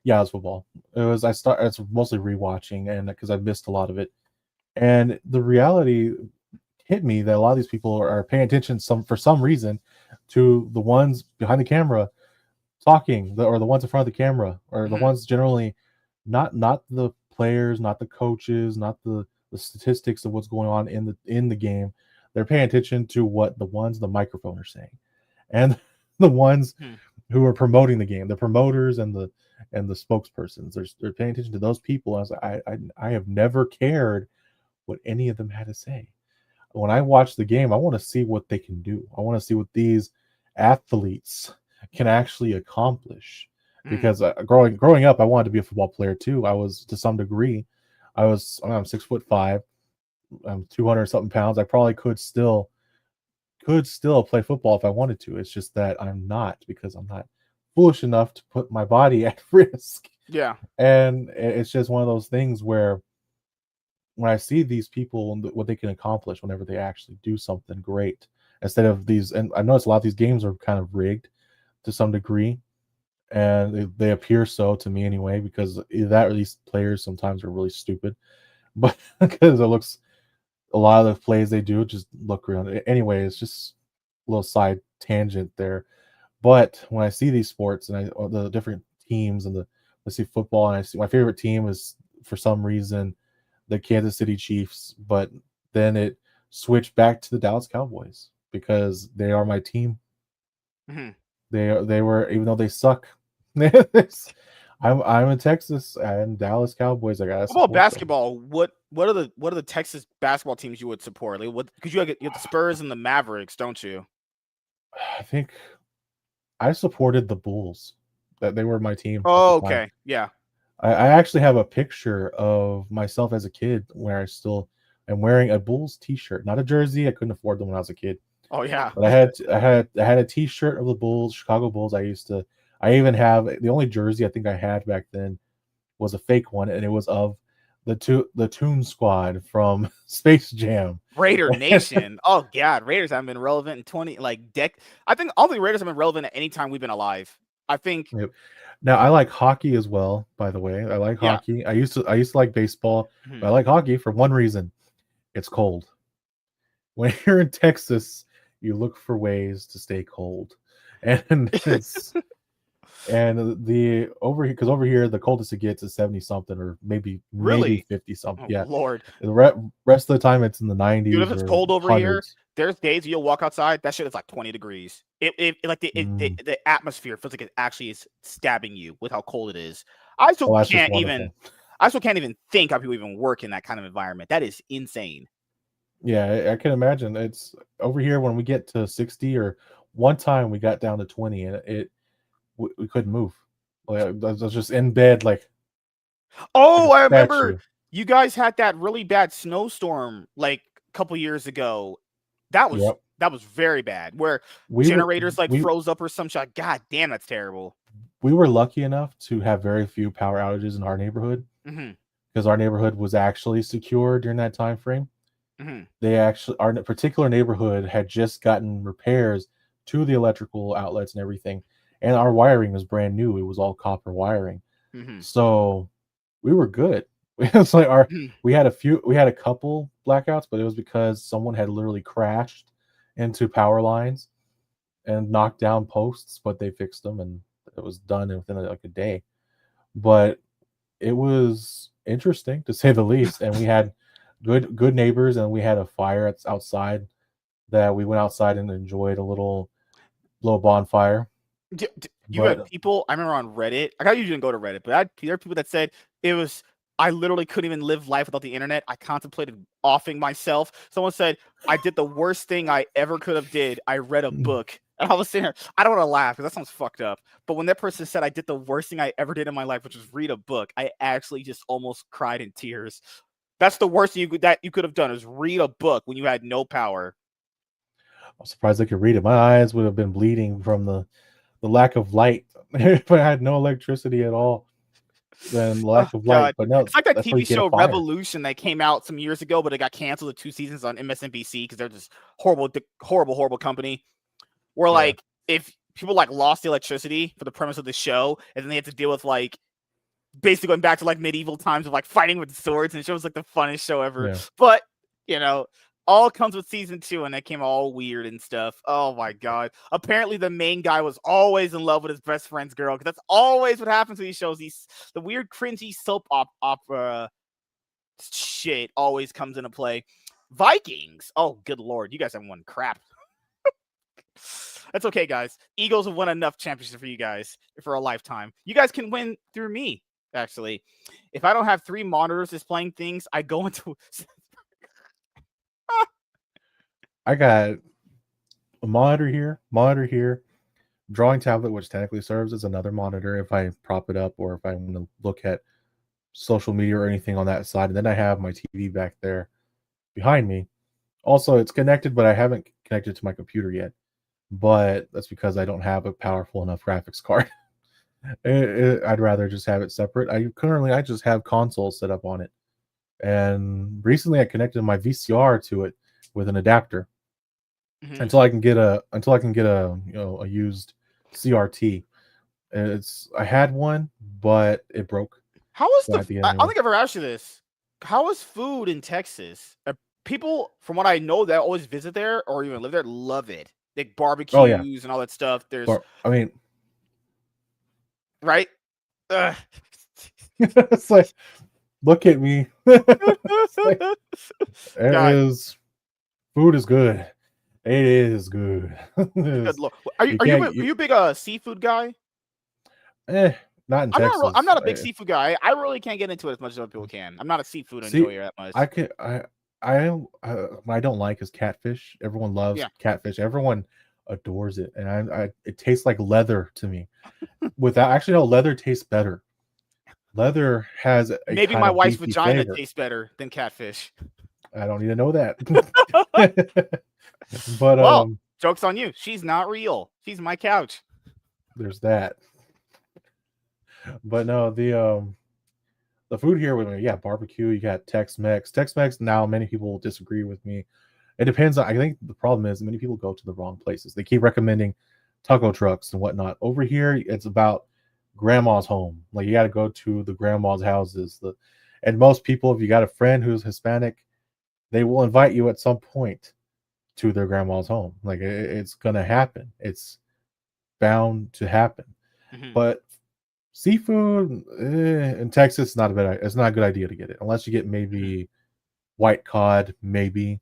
Yeah, it was football. It's mostly rewatching, and because I missed a lot of it. And the reality hit me that a lot of these people are paying attention for some reason to the ones behind the camera talking, or the ones in front of the camera, or the Mhm, ones generally not the players, not the coaches, not the statistics of what's going on in the game. They're paying attention to what the ones the microphone are saying, and the ones mhm, who are promoting the game, the promoters and the spokespersons. They're paying attention to those people. I was like, I have never cared what any of them had to say. when I watch the game, I want to see what they can do. I want to see what these athletes can actually accomplish. Mm, Because growing up, I wanted to be a football player too. I was to some degree. I'm 6'5". I'm 200 something pounds. I probably could still play football if I wanted to. It's just that I'm not, because I'm not foolish enough to put my body at risk. yeah. And it's just one of those things where when I see these people and what they can accomplish whenever they actually do something great, instead of these, and I notice a lot of these games are kind of rigged to some degree, and they appear so to me anyway, because either that or these players sometimes are really stupid, but because it looks, a lot of the plays they do just look real. Anyway, it's just a little side tangent there. But when I see these sports and the different teams and let's see football, and I see my favorite team is for some reason the Kansas City Chiefs, but then it switched back to the Dallas Cowboys because they are my team. Mhm. They were, even though they suck. I'm in Texas and Dallas Cowboys. I gotta What about support them. basketball? What are the Texas basketball teams you would support? Like what? Because you have the Spurs and the Mavericks, don't you? I think I supported the Bulls. That they were my team at the Oh, time. okay. Yeah. I actually have a picture of myself as a kid where I still am wearing a Bulls T-shirt, not a jersey. I couldn't afford them when I was a kid, Oh, yeah. but I had a T-shirt of the Bulls, Chicago Bulls. I even have the only jersey I think I had back then was a fake one, and it was of the Toon Squad from Space Jam. Raider Nation. Oh God, Raiders haven't been relevant in 20 like I think all the Raiders have been relevant at any time we've been alive. I think Yep. Now I like hockey as well. By the way, I like yeah. hockey. I used to like baseball, but Mhm. I like hockey for one reason: it's cold. When you're in Texas, you look for ways to stay cold, and it's and the over here, because over here the coldest it gets is 70 something, or maybe Really? 50 something. Oh Yeah, Lord. rest of the time it's in the Dude, if 90s it's or cold over here, hundreds. there's days you'll walk outside, that shit is like 20 degrees. Like Mm. the atmosphere feels like it actually is stabbing you with how cold it is. I still Oh, that's just can't even wonderful. I still can't even think how people even work in that kind of environment. That is insane. Yeah, I can imagine. It's over here when we get to 60, or one time we got down to 20, and we couldn't move. Like, I was just in bed like a Oh, I remember statue. you guys had that really bad snowstorm like a couple years ago. Yep. That was very bad. Where We were generators like we froze up or some shit. God damn, that's terrible. we were lucky enough to have very few power outages in our neighborhood, Hmm. because our neighborhood was actually secure during that time frame. Hmm. Our particular neighborhood had just gotten repairs to the electrical outlets and everything, and our wiring was brand new. It was all copper wiring, Hmm. so we were good. It's like Hmm. we had a couple blackouts, but it was because someone had literally crashed into power lines and knocked down posts, but they fixed them and it was done within like a day. But it was interesting to say the least, and we had good neighbors, and we had a fire outside that we went outside and enjoyed a little bonfire. You had But people. I remember on Reddit. Like, I usually didn't go to Reddit, but there are people that said it was. I literally couldn't even live life without the internet. I contemplated offing myself. Someone said I did the worst thing I ever could have did. I read a book, and I was sitting here. I don't want to laugh because that sounds fucked up. But when that person said I did the worst thing I ever did in my life, which was read a book, I actually just almost cried in tears. That's the worst thing that you could have done is read a book when you had no power. I'm surprised I could read it. My eyes would have been bleeding from the lack of light. If I had no electricity at all, then Oh lack of light. God, But no, it's like that that's where TV you get a show fire. Revolution that came out some years ago, but it got canceled. The 2 seasons on MSNBC because they're just horrible, horrible company. Where Yeah, like if people like lost the electricity for the premise of the show, and then they had to deal with like basically going back to like medieval times of like fighting with swords, and it was like the funnest show ever. yeah. But you know, all comes with season 2, and that came all weird and stuff. Oh my God! Apparently, the main guy was always in love with his best friend's girl because that's always what happens to these shows. These the weird, cringy soap opera shit always comes into play. Vikings. Oh, good lord, you guys haven't won crap. That's okay, guys. Eagles have won enough championships for you guys for a lifetime. You guys can win through me. Actually, if I don't have 3 monitors displaying things, I go into I got a monitor here, drawing tablet, which technically serves as another monitor if I prop it up or if I want to look at social media or anything on that side. And then I have my TV back there behind me. Also, it's connected, but I haven't connected to my computer yet. But that's because I don't have a powerful enough graphics card. I'd rather just have it separate. I just have consoles set up on it, and recently I connected my VCR to it with an adapter Mhm. until I can get a a used CRT. I had one, but it broke, How was so I had to get a I new don't one. think I've ever asked you this. How is food in Texas? People, from what I know, that always visit there or even live there, love it. Like Oh yeah, barbecues and all that stuff. There's but I mean, right. Ugh. it's like look at me. It's like it God, is food is good. It is good. It good is- lord. you Are you can't. are you a big seafood guy? Eh, not in I'm Texas. not a big seafood guy. I really can't get into it as much as other people can. I'm not a seafood See, enjoyer that much. I could what I don't like is catfish. Everyone loves Yeah. catfish. Everyone adores it, and I it tastes like leather to me. Without actually, no, leather tastes better. Leather has a Maybe kind my of wife's beefy vagina flavor. tastes better than catfish. I don't need to know that. But Well, joke's on you. She's not real. She's my couch. there's that. But no, the food here with me, yeah, barbecue. You got Tex-Mex. Tex-Mex. Now, many people will disagree with me. It depends. I think the problem is many people go to the wrong places. They keep recommending taco trucks and whatnot. Over here, it's about grandma's home. Like you got to go to the grandma's houses. And most people, if you got a friend who's Hispanic, they will invite you at some point to their grandma's home. Like it's gonna happen. It's bound to happen. Mhm. But seafood in Texas, not a bad. It's not a good idea to get it unless you get Mhm. maybe white cod, maybe,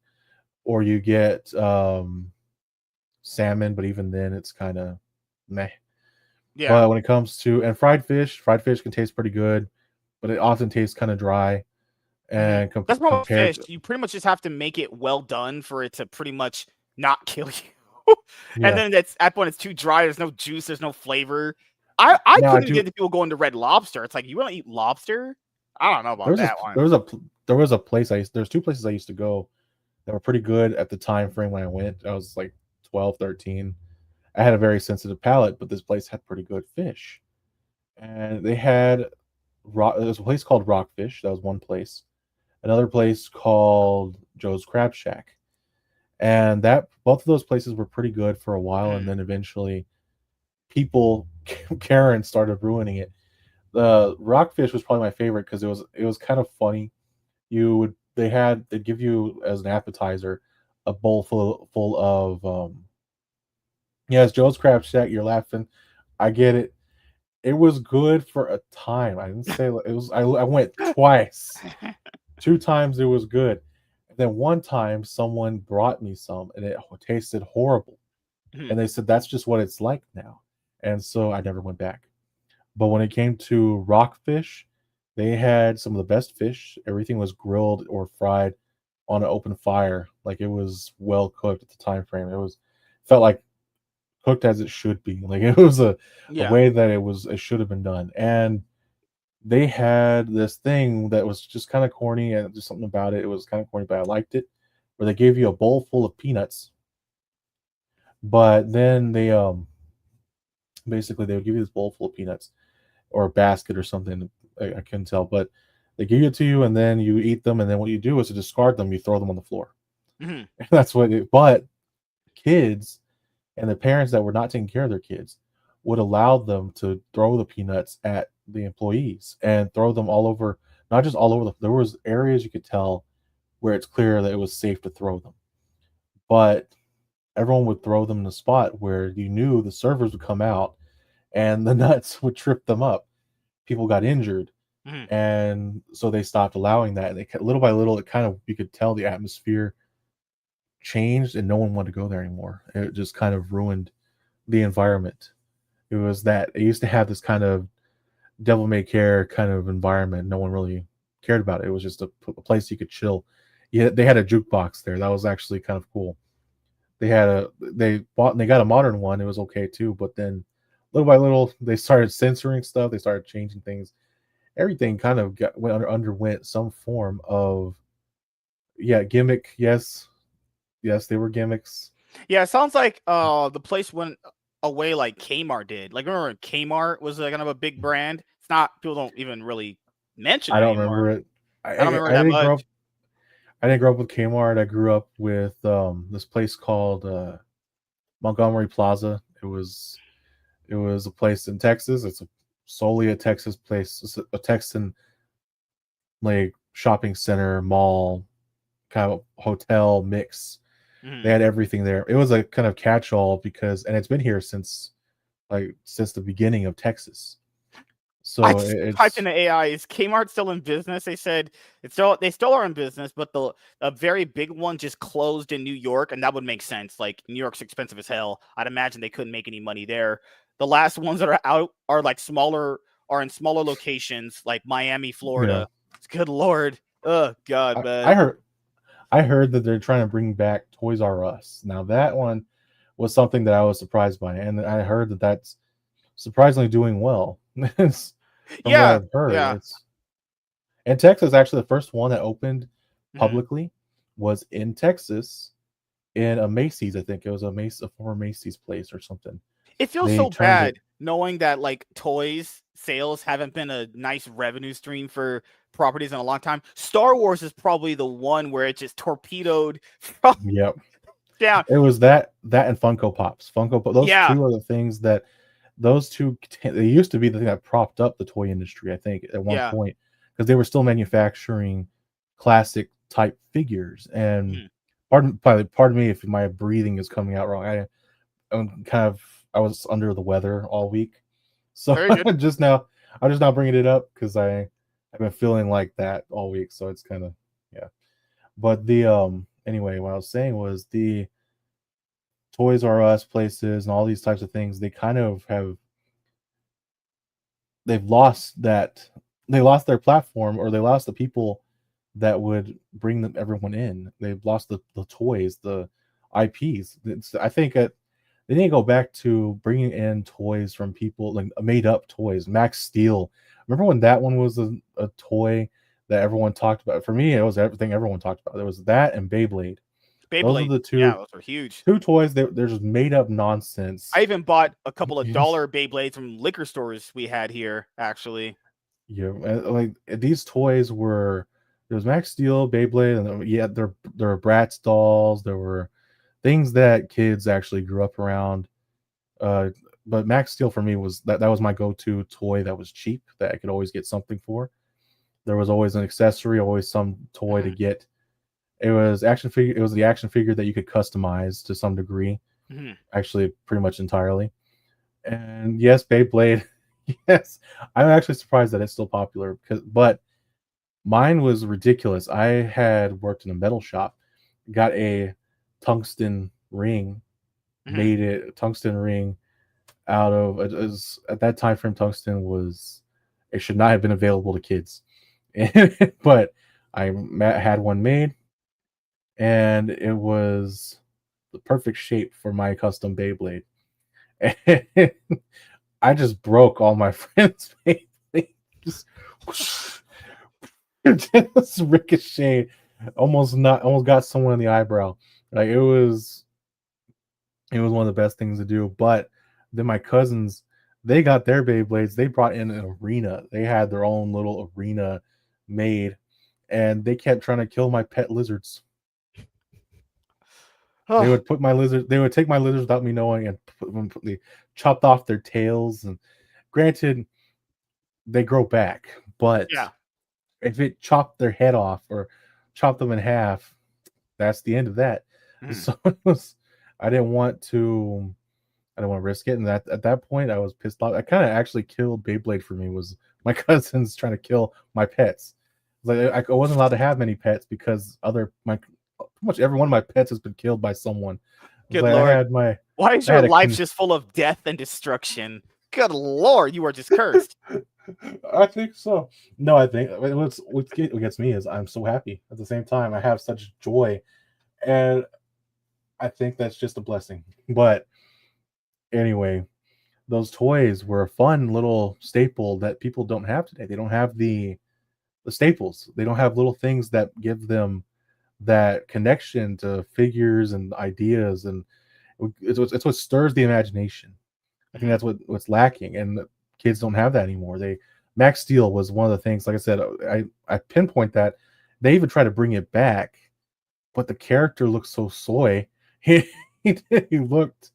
or you get salmon. But even then, it's kind of meh. Yeah. But when it comes to and fried fish can taste pretty good, but it often tastes kind of dry. Mhm. And That's the problem with compared fish. to You pretty much just have to make it well done for it to pretty much not kill you. And yeah, then that's at point it's too dry. There's no juice. There's no flavor. I now I couldn't even do. get the people going to Red Lobster. It's like you want to eat lobster? I don't know There about was a that one. there was a there was a place there's two places I used to go that were pretty good at the time frame when I went. I was like 12, 13. I had a very sensitive palate, but this place had pretty good fish. And they had there was a place called Rockfish. That was one place. Another place called Joe's Crab Shack. And that both of those places were pretty good for a while, and Mhm. then eventually people Karen started ruining it. The Rockfish was probably my favorite because it was kind of funny. They'd give you as an appetizer a bowl full of yeah, it's Joe's Crab Shack. You're laughing. I get it. It was good for a time. I didn't say it was. I went twice. Two times it was good. And then one time someone brought me some and it tasted horrible. Mhm. And they said that's just what it's like now. And so I never went back. But when it came to rockfish, they had some of the best fish. Everything was grilled or fried on an open fire. Like it was well cooked at the time frame. It was felt like cooked as it should be. Like it was a Yeah. way that it should have been done. And they had this thing that was just kind of corny and just something about it. It was kind of corny, but I liked it. Where they gave you a bowl full of peanuts, but then they basically they would give you this bowl full of peanuts or a basket or something. I couldn't tell, but they give it to you and then you eat them, and then what you do is to discard them. You throw them on the floor. Mhm. That's what. But kids and the parents that were not taking care of their kids would allow them to throw the peanuts at the employees and throw them all over, not just all over there was areas you could tell where it's clear that it was safe to throw them, but everyone would throw them in a spot where you knew the servers would come out and the nuts would trip them up. People got injured, Mhm. and so they stopped allowing that. And little by little, it kind of you could tell the atmosphere changed, and no one wanted to go there anymore. It just kind of ruined the environment. It was that it used to have this kind of devil may care kind of environment. No one really cared about it. It was just a place you could chill. Yeah, they had a jukebox there. That was actually kind of cool. they got a modern one. It was okay too, but then little by little they started censoring stuff. They started changing things. Everything kind of underwent some form of gimmick. Yes, they were gimmicks. Yeah, it sounds like the place went away like Kmart did. Like remember when Kmart was kind of a big brand? It's not people don't even really mention I it don't anymore. remember it. I don't remember I that didn't much. grow up. I didn't grow up with Kmart. I grew up with this place called Montgomery Plaza. It was a place in Texas. Solely a Texas place. It's a Texan like shopping center, mall, kind of hotel mix. They Mhm. had everything there. It was a kind of catch-all because, and it's been here since the beginning of Texas. I So just typed it's into AI. Is Kmart still in business? They said they still are in business, but the a very big one just closed in New York, and that would make sense. Like New York's expensive as hell. I'd imagine they couldn't make any money there. The last ones that are out are like smaller, are in smaller locations, like Miami, yeah. Florida. Good lord. Oh God, I, man. I heard I heard that they're trying to bring back Toys R Us. Now that one was something that I was surprised by, and I heard that that's surprisingly doing well. From what Yeah, I've heard, yeah. it's and Texas actually the first one that opened Mhm. publicly was in Texas in a Macy's. I think it was a former Macy's place or something. It feels They so turned it. bad knowing that like toys sales haven't been a nice revenue stream for properties in a long time. Star Wars is probably the one where it just torpedoed from Yep, down. it was that and Funko Pops. Those Yeah, two are the things that those two they used to be the thing that propped up the toy industry. I think at one yeah. point because they were still manufacturing classic type figures. And Mhm. pardon me if my breathing is coming out wrong. I'm kind of I was under the weather all week, so Very good. I'm just now bringing it up because I've been feeling like that all week. So it's kind of yeah. But the anyway, what I was saying was the Toys R Us places and all these types of things. They kind of have they've lost that they lost their platform or they lost the people that would bring them everyone in. They've lost the toys, the IPs. I think they need to go back to bringing in toys from people like made up toys. Max Steel. Remember when that one was a toy that everyone talked about? For me, it was everything everyone talked about. There was that and Beyblade. Those are Beyblade. the Yeah, those are huge. two toys. They're just made up nonsense. I even bought a couple of dollar Beyblades from liquor stores we had here, actually. Yeah, like these toys were there was Max Steel, Beyblade, and yeah, there were Bratz dolls. There were things that kids actually grew up around. Uh, but Max Steel for me was that was my go-to toy that was cheap that I could always get something for. There was always an accessory, always some toy to Mhm, get. It was action figure. It was the action figure that you could customize to some degree, mhm. actually, pretty much entirely. And yes, Beyblade. Yes, I'm actually surprised that it's still popular but mine was ridiculous. I had worked in a metal shop, got a tungsten ring, Mhm. made it a tungsten ring out of it was, at that time frame tungsten was it should not have been available to kids. But had one made and it was the perfect shape for my custom Beyblade. And I just broke all my friends' Beyblade. Just just ricochet almost got someone in the eyebrow. Like it was one of the best things to do. But then my cousins, they got their Beyblades. They brought in an arena. They had their own little arena made, and they kept trying to kill my pet lizards. They Oh, would put my lizard. They would take my lizards without me knowing, and they chopped off their tails. And granted, they grow back, but yeah. if it chopped their head off or chopped them in half, that's the end of that. Mhm. So I didn't want to I didn't want to risk it. And that at that point I was pissed off. I kind of actually killed Beyblade for me was my cousins trying to kill my pets. Like I wasn't allowed to have many pets because other my pretty much every one of my pets has been killed by someone. It was Good like lord. Why is I your had a life just full of death and destruction? Good lord, you are just cursed. I think so. No, I think what gets me is I'm so happy at the same time. I have such joy, and I think that's just a blessing. But anyway, those toys were a fun little staple that people don't have today. They don't have the staples. They don't have little things that give them that connection to figures and ideas, and it's what stirs the imagination. I think Mhm. that's what's lacking, and kids don't have that anymore. They Max Steel was one of the things. Like I said, I pinpoint that they even try to bring it back, but the character looks so soy. He looked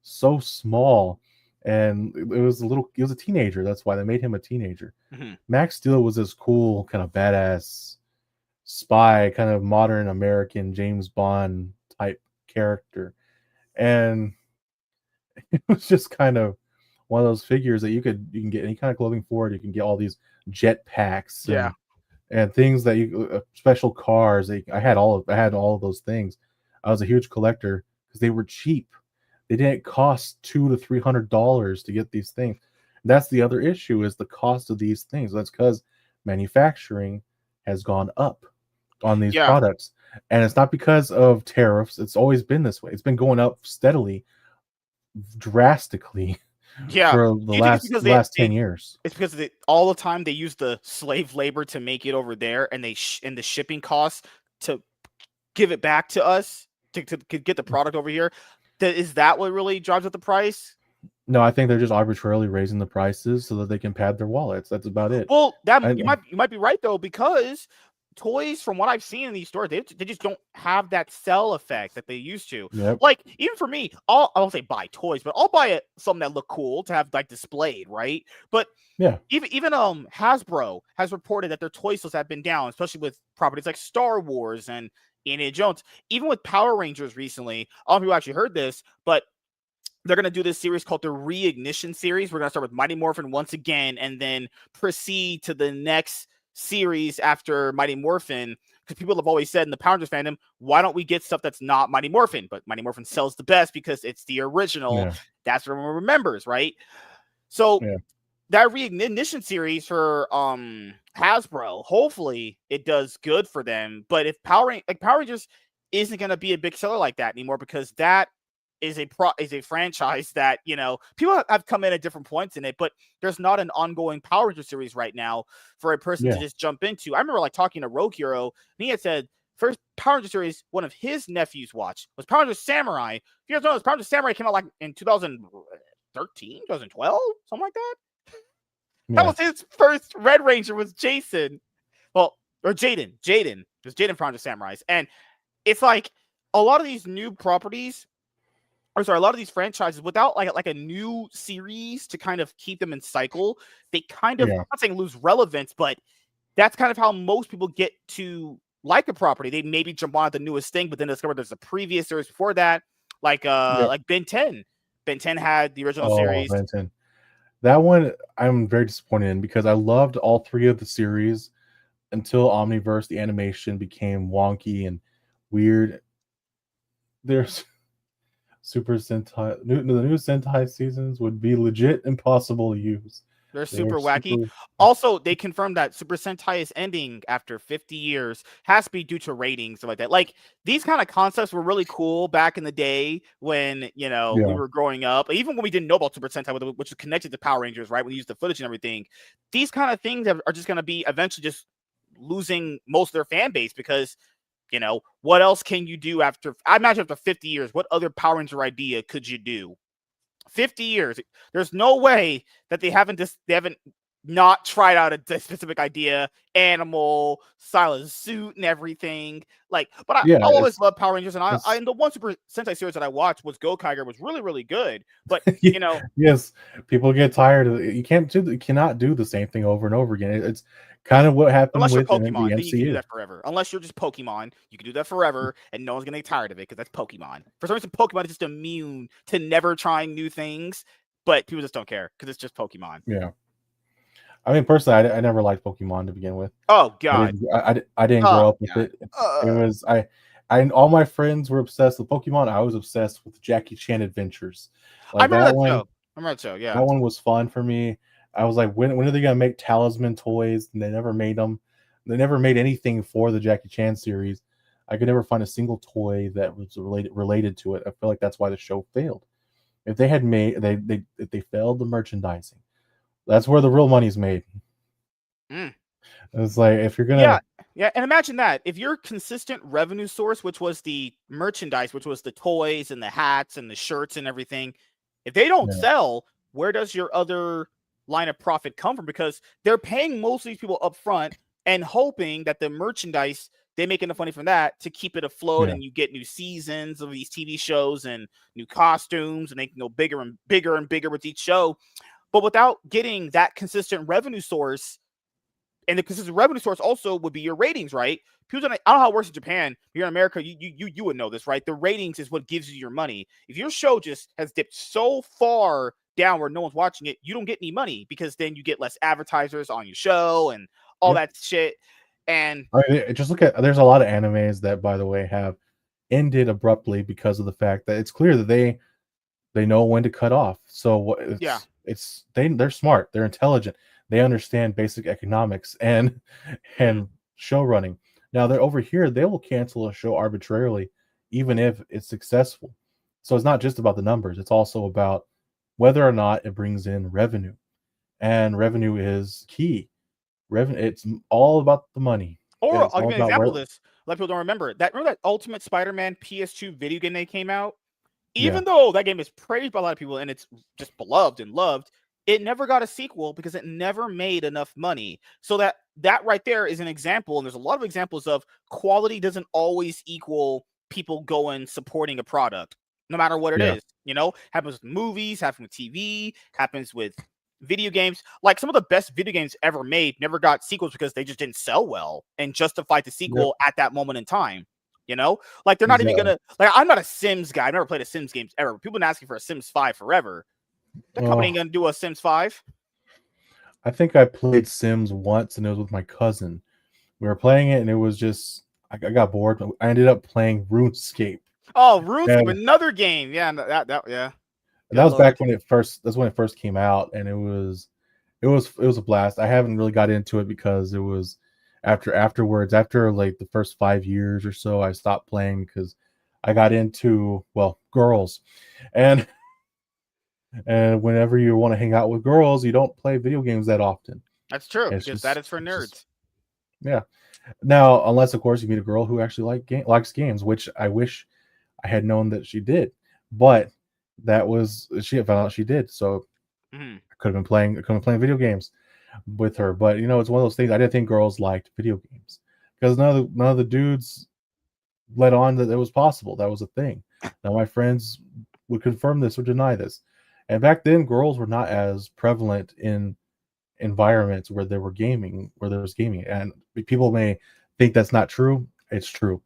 so small, and it was a teenager. That's why they made him a teenager. Mhm. Max Steel was this cool kind of badass spy, kind of modern American James Bond type character, and it was just kind of one of those figures that you can get any kind of clothing for it. You can get all these jet packs Yeah. and things that you special cars. I had all of those things. I was a huge collector because they were cheap. They didn't cost $200 to $300 to get these things. That's the other issue is the cost of these things. That's because manufacturing has gone up on these Yeah. products, and it's not because of tariffs. It's always been this way. It's been going up steadily, drastically Yeah. for Do you think it's because last 10 years. it's because all the time they use the slave labor to make it over there, and and the shipping costs to give it back to us to get the product over here? Is that what really drives up the price? No, I think they're just arbitrarily raising the prices so that they can pad their wallets. That's about it. Well, that I, you might be right though, because toys, from what I've seen in these stores, they just don't have that sell effect that they used to. yep. Like even for me, I won't say buy toys, but I'll buy something that look cool to have like displayed, right? But Yeah. even Hasbro has reported that their toy sales have been down, especially with properties like Star Wars and Indiana Jones. Even with Power Rangers recently, I don't know if you actually heard this, but they're going to do this series called the Reignition series. We're going to start with Mighty Morphin once again and then proceed to the next series after Mighty Morphin. Because people have always said in the Power Rangers fandom, why don't we get stuff that's not Mighty Morphin? But Mighty Morphin sells the best because it's the original. Yeah. That's what everyone remembers, right? So Yeah. that Reignition series for Hasbro, hopefully it does good for them. But if Power Rangers isn't going to be a big seller like that anymore, because that is a franchise that, you know, people have come in at different points in it, but there's not an ongoing Power Ranger series right now for a person to Yeah. just jump into. I remember like talking to Rogue Hero, and he had said first Power Ranger series one of his nephews watched was Power Ranger Samurai. If you guys know, Power Ranger Samurai came out like in 2013, 2012, something like that. That Yeah. was his first Red Ranger, was Jason. Well, or Jaden. Jaden. It was Jaden from the Samurais. And it's like a lot of these new properties, or sorry, a lot of these franchises, without like a new series to kind of keep them in cycle, they kind of, I'm Yeah. not saying lose relevance, but that's kind of how most people get to like a property. They maybe jump on at the newest thing, but then discover there's a previous series before that, Yep. like Ben 10. Ben 10 had the original Oh, series. Benton. That one I'm very disappointed in because I loved all three of the series until Omniverse, the animation became wonky and weird. There's Super Sentai. The new Sentai seasons would be legit impossible to use. They're They are super wacky. super. Also, they confirmed that Super Sentai is ending after 50 years. Has to be due to ratings, stuff like that. Like, these kind of concepts were really cool back in the day when, you know, we Yeah. were growing up. Even when we didn't know about Super Sentai, which is connected to Power Rangers, right? When you use the footage and everything. These kind of things are just going to be eventually just losing most of their fan base because, you know, what else can you do after, I imagine after 50 years, what other Power Ranger idea could you do? 50 years. There's no way that they haven't not tried out a specific idea, animal, style of suit and everything. Like, but Yeah. I'll always love Power Rangers, and It's the one Super Sentai series that I watched was Go Kiger, was really, really good. But you know, yes, people get tired of it. You cannot do the same thing over and over again. It's kind of what happened unless you're with the Pokemon, then you can do MCU. that forever. Unless you're just Pokemon, you can do that forever, and no one's gonna get tired of it because that's Pokemon. For some reason, Pokemon is just immune to never trying new things, but people just don't care because it's just Pokemon. Yeah. I mean, personally, I never liked Pokemon to begin with. Oh God. I didn't Oh grow up with God. it. It was all my friends were obsessed with Pokemon. I was obsessed with Jackie Chan Adventures. I Like remember that show. I remember that show. that Yeah. one was fun for me. I was like, when are they gonna make talisman toys? And they never made them. They never made anything for the Jackie Chan series. I could never find a single toy that was related to it. I feel like that's why the show failed. If they had made they if they failed the merchandising, that's where the real money's made. Mm. It's like if you're Yeah, gonna yeah, and imagine that if your consistent revenue source, which was the merchandise, which was the toys and the hats and the shirts and everything, if they don't yeah, sell, where does your other line of profit come from? Because they're paying most of these people up front and hoping that the merchandise they make enough money from that to keep it afloat, yeah, and you get new seasons of these TV shows and new costumes, and they can go bigger and bigger and bigger with each show. But without getting that consistent revenue source, and the consistent revenue source also would be your ratings, right? People don't, I don't know how it works in Japan. Here in America, you would know this, right? The ratings is what gives you your money. If your show just has dipped so far down where no one's watching it, you don't get any money, because then you get less advertisers on your show and all yep. that shit. And I mean, just look at there's a lot of animes that, by the way, have ended abruptly because of the fact that it's clear that they know when to cut off. So yeah, they're smart, they're intelligent, they understand basic economics and mm, and show running. Now they're over here, they will cancel a show arbitrarily, even if it's successful. So it's not just about the numbers; it's also about whether or not it brings in revenue, and revenue is key. Revenue, it's all about the money. or It's I'll all give you an about example where. of this. A lot of people don't remember that. Remember that Ultimate Spider-Man PS2 video game that came out? Yeah, Even though that game is praised by a lot of people and it's just beloved and loved, it never got a sequel because it never made enough money. So that right there is an example, and there's a lot of examples of quality doesn't always equal people going supporting a product, no matter what it yeah, is. You know, happens with movies, happens with TV, happens with video games. Like some of the best video games ever made never got sequels because they just didn't sell well and justified the yep, sequel at that moment in time. You know, like they're not even exactly. gonna, like, I'm not a Sims guy. I've never played a Sims game ever. People have been asking for a Sims 5 forever. That company Oh, ain't gonna do a Sims 5. I think I played Sims once, and it was with my cousin. We were playing it, and it was just I got bored. I ended up playing RuneScape, Oh, RuneScape, and another game. Yeah, that yeah. that Yeah, I was love that back when game. it first. That's when it first came out, and it was a blast. I haven't really got into it because it was afterwards, after like the first 5 years or so, I stopped playing because I got into, well, girls, and and whenever you want to hang out with girls, you don't play video games that often. That's true, It's because that just is for it's just nerds. yeah. Now, unless of course you meet a girl who actually likes games, which I wish I had known that she did, but that was she had found out she did, so Mhm. I could have been playing video games with her. But it's one of those things. I didn't think girls liked video games because none of the dudes let on that it was possible. That was a thing. Now my friends would confirm this or deny this. And back then, girls were not as prevalent in environments where there was gaming. And people may think that's not true. It's true.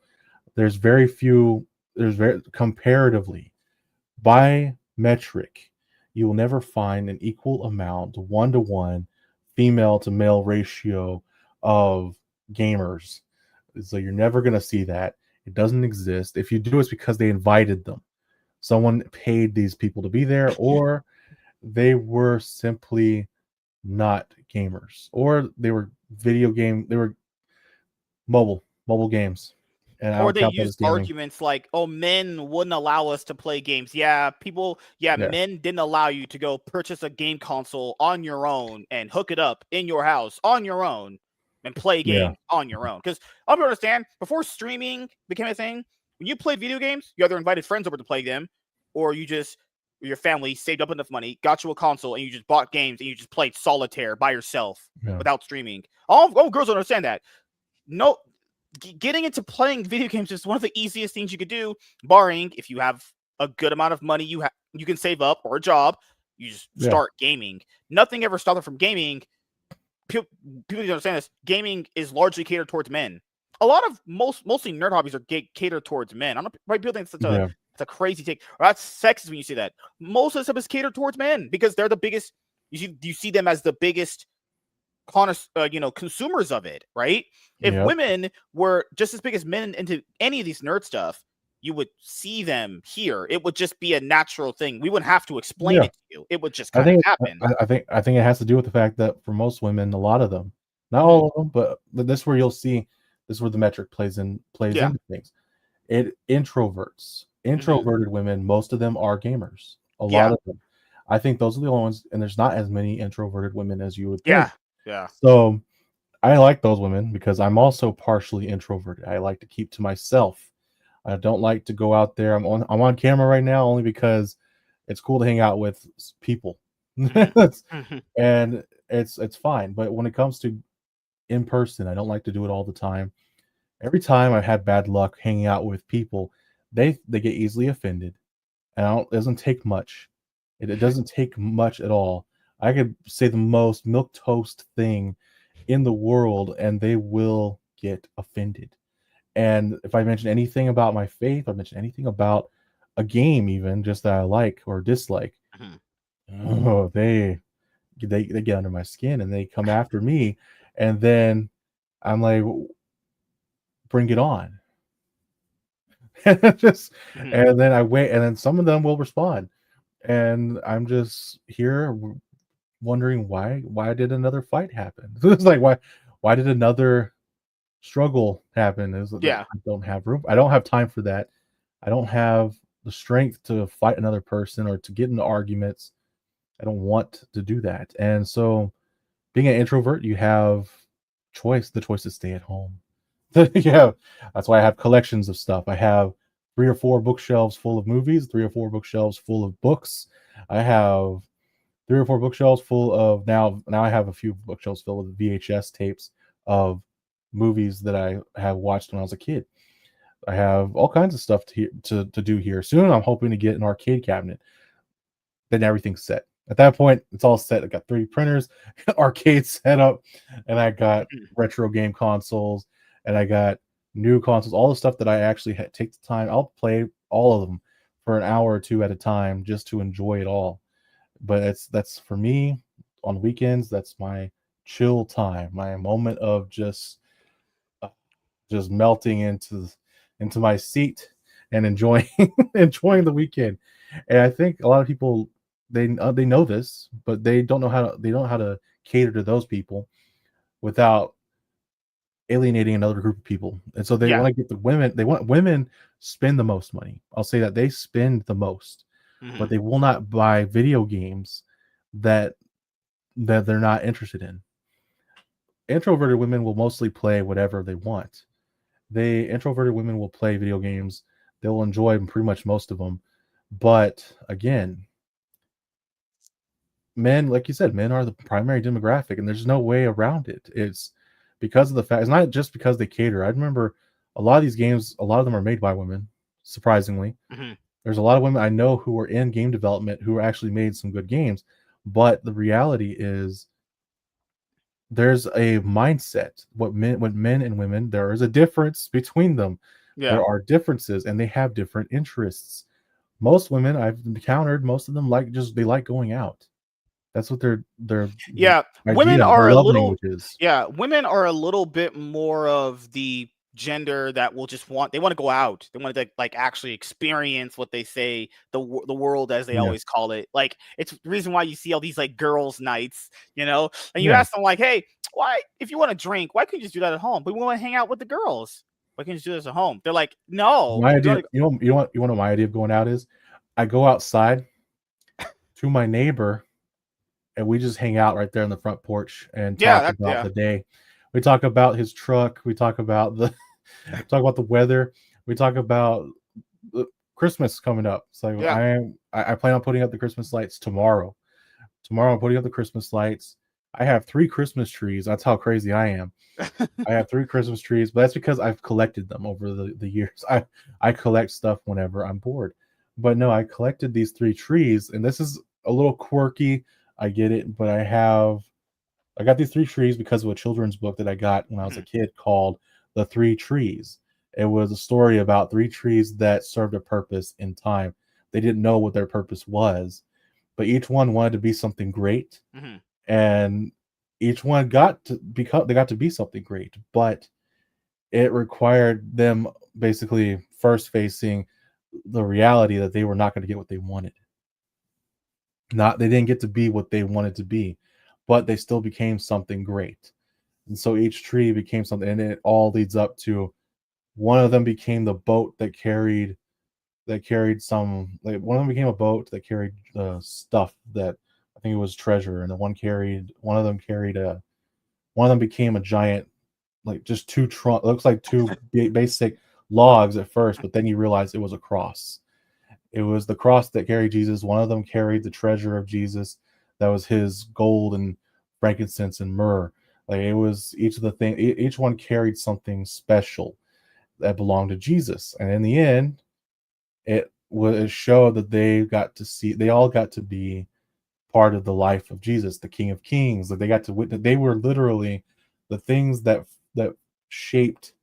There's very few. There's very comparatively by metric, you will never find an equal amount, 1-to-1, female to male ratio of gamers. So you're never going to see that. It doesn't exist. If you do, it's because they invited them. Someone paid these people to be there, or they were simply not gamers, or they were mobile games. And I Or don't they count that use as gaming. arguments like, "Oh, men wouldn't allow us to play games." Yeah, people. Yeah, Yeah. men didn't allow you to go purchase a game console on your own and hook it up in your house on your own and play Yeah. games on your own. Because I don't understand. Before streaming became a thing, when you played video games, you either invited friends over to play them, or your family saved up enough money, got you a console, and you just bought games and you just played solitaire by yourself Yeah. without streaming. All girls don't understand that. No, getting into playing video games is one of the easiest things you could do, barring if you have a good amount of money you can save up, or a job. You just Yeah. start gaming. Nothing ever stopped them from gaming. People need to understand this. Gaming is largely catered towards men. A lot of mostly nerd hobbies are catered towards men. I don't know why people think Yeah. it's a crazy take. Or that's sexist when you see that. Most of the stuff is catered towards men because they're the biggest. You see them as the biggest consumers of it, right? If Yep. women were just as big as men into any of these nerd stuff, you would see them here. It would just be a natural thing. We wouldn't have to explain Yeah. it to you. It would just I kind of think happen. I think it has to do with the fact that for most women, a lot of them, not Mhm. all of them, but this is where you'll see This is where the metric plays Yeah. into things. It introverts. Hmm. Introverted women, most of them are gamers. A lot Yeah. of them. I think those are the only ones, and there's not as many introverted women as you would think. Yeah. Yeah. So I like those women because I'm also partially introverted. I like to keep to myself. I don't like to go out there. I'm on camera right now only because it's cool to hang out with people. Hmm. Hmm. And it's fine. But when it comes to in person, I don't like to do it all the time. Every time I've had bad luck hanging out with people, they get easily offended, and it doesn't take much. It doesn't take much at all. I could say the most milk toast thing in the world, and they will get offended. And if I mention anything about my faith, or mention anything about a game, even just that I like or dislike, Hmm. oh, they get under my skin and they come after me, and then I'm like, bring it on. just Hmm. and then I wait, and then some of them will respond, and I'm just here wondering why did another fight happen? It's like why did another struggle happen? Is that Yeah. I don't have room. I don't have time for that. I don't have the strength to fight another person or to get into arguments. I don't want to do that. And so being an introvert, you have the choice to stay at home. Yeah, that's why I have collections of stuff. I have 3 or 4 bookshelves full of movies, 3 or 4 bookshelves full of books. I have 3 or 4 bookshelves full of now I have a few bookshelves filled with VHS tapes of movies that I have watched when I was a kid. I have all kinds of stuff to do here. Soon I'm hoping to get an arcade cabinet. Then everything's set. At that point, it's all set. I got 3D printers, arcade set up, and I got Mhm. retro game consoles, and I got new consoles. All the stuff that I actually take the time. I'll play all of them for an hour or two at a time just to enjoy it all. But that's for me on weekends. That's my chill time, my moment of uh, just melting into my seat and enjoying enjoying the weekend. And I think a lot of people they know this, but they don't know how to cater to those people without alienating another group of people. And so they Yeah. want to get the women. They want women spend the most money. I'll say that they spend the most, but Hmm. they will not buy video games that they're not interested in. Introverted women will mostly play whatever they want. They introverted women will play video games. They'll enjoy pretty much most of them. But again, men, like you said, men are the primary demographic, and there's no way around it. It's because of the fact. It's not just because they cater. I remember a lot of these games. A lot of them are made by women. Surprisingly, Hmm. there's a lot of women I know who are in game development who actually made some good games. But the reality is there's a mindset. What men and women, there is a difference between them. Yeah. There are differences, and they have different interests. Most women I've encountered, most of them they like going out. That's what their Yeah, women idea, their are a love little language is. yeah, women are a little bit more of the gender that will just want they want to go out. They want to like actually experience what they say the world as they Yeah, always call it. Like it's the reason why you see all these like girls nights, you know? And you yeah. ask them like, "Hey, why if you want to drink, why couldn't you just do that at home? But we want to hang out with the girls. Why can't you just do this at home?" They're like, "No, My we idea, want to." you know what my idea of going out is? I go outside to my neighbor and we just hang out right there on the front porch and Yeah, talk that about yeah. the day. We talk about his truck. We talk about the talk about the weather. We talk about the Christmas coming up. So Yeah. I plan on putting up the Christmas lights tomorrow. Tomorrow I'm putting up the Christmas lights. I have 3 Christmas trees. That's how crazy I am. I have 3 Christmas trees, but that's because I've collected them over the years. I collect stuff whenever I'm bored. But no, I collected these 3 trees, and this is a little quirky. I get it, but I got these 3 trees because of a children's book that I got when I was a Mhm. kid called The 3 Trees. It was a story about 3 trees that served a purpose in time. They didn't know what their purpose was, but each one wanted to be something great, Mhm. and each one got to become they got to be something great, but it required them basically first facing the reality that they were not going to get what they wanted. Not they didn't get to be what they wanted to be, but they still became something great. And so each tree became something, and it all leads up to one of them became the boat that carried some, like one of them became a boat that carried stuff that I think it was treasure, and the one of them carried a one of them became a giant, like just two trunk, looks like two basic logs at first, but then you realize it was a cross. It was the cross that carried Jesus. One of them carried the treasure of Jesus, that was his gold and frankincense and myrrh. Like it was each of the thing, each one carried something special that belonged to Jesus. And in the end, it showed that they all got to be part of the life of Jesus, the King of Kings. That they got to witness. They were literally the things that shaped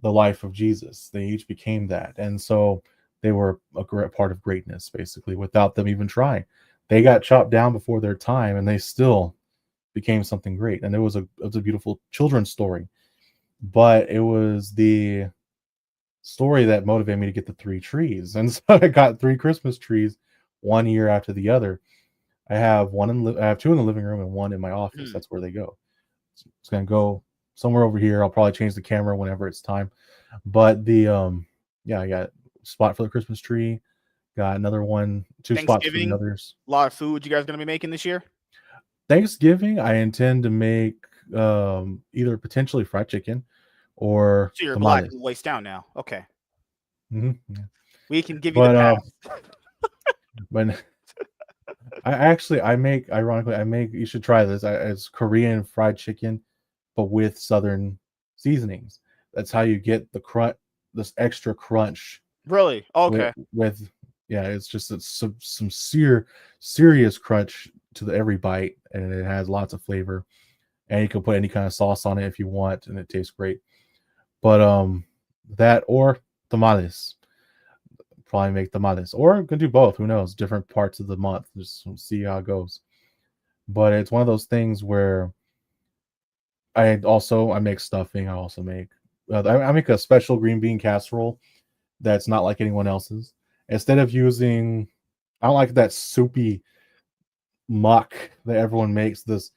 the life of Jesus. They each became that, and so they were a great part of greatness, basically, without them even trying. They got chopped down before their time, and they still became something great. And it was a beautiful children's story, but it was the story that motivated me to get the three trees. And so I got three Christmas trees, one year after the other. I have two in the living room and one in my office. Mhm. That's where they go. It's gonna go somewhere over here. I'll probably change the camera whenever it's time. But yeah, I got a spot for the Christmas tree. Got another one, two spots for the Thanksgiving, others. a lot of food you guys gonna be making this year? Thanksgiving, I intend to make either potentially fried chicken or So you're black tamales. and waist down now. Okay. Yeah. We can give you the But pass. when I make, you should try this. It's Korean fried chicken, but with Southern seasonings. That's how you get the crunch, this extra crunch Really? with Okay. yeah. It's just some serious crunch to every bite, and it has lots of flavor. And you can put any kind of sauce on it if you want, and it tastes great. But that or tamales. Probably make tamales, or can do both. Who knows? Different parts of the month. Just see how it goes. But it's one of those things where I make stuffing. I also make I make a special green bean casserole that's not like anyone else's. Instead of using, I don't like that soupy muck that everyone makes. This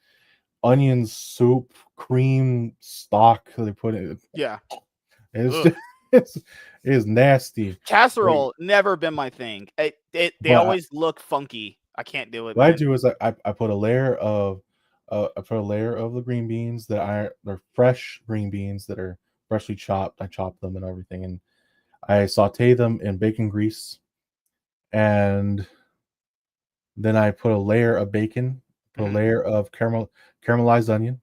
onion soup cream stock that they put in. Yeah. It's Ugh. just it's it is nasty. Like, Casserole never been my thing. They but always look funky. I can't do it, what I man. do is I put a layer of the green beans they're fresh green beans that are freshly chopped. I chop them and everything, and I saute them in bacon grease, and then I put a layer of bacon, put a Mhm. layer of caramelized onion,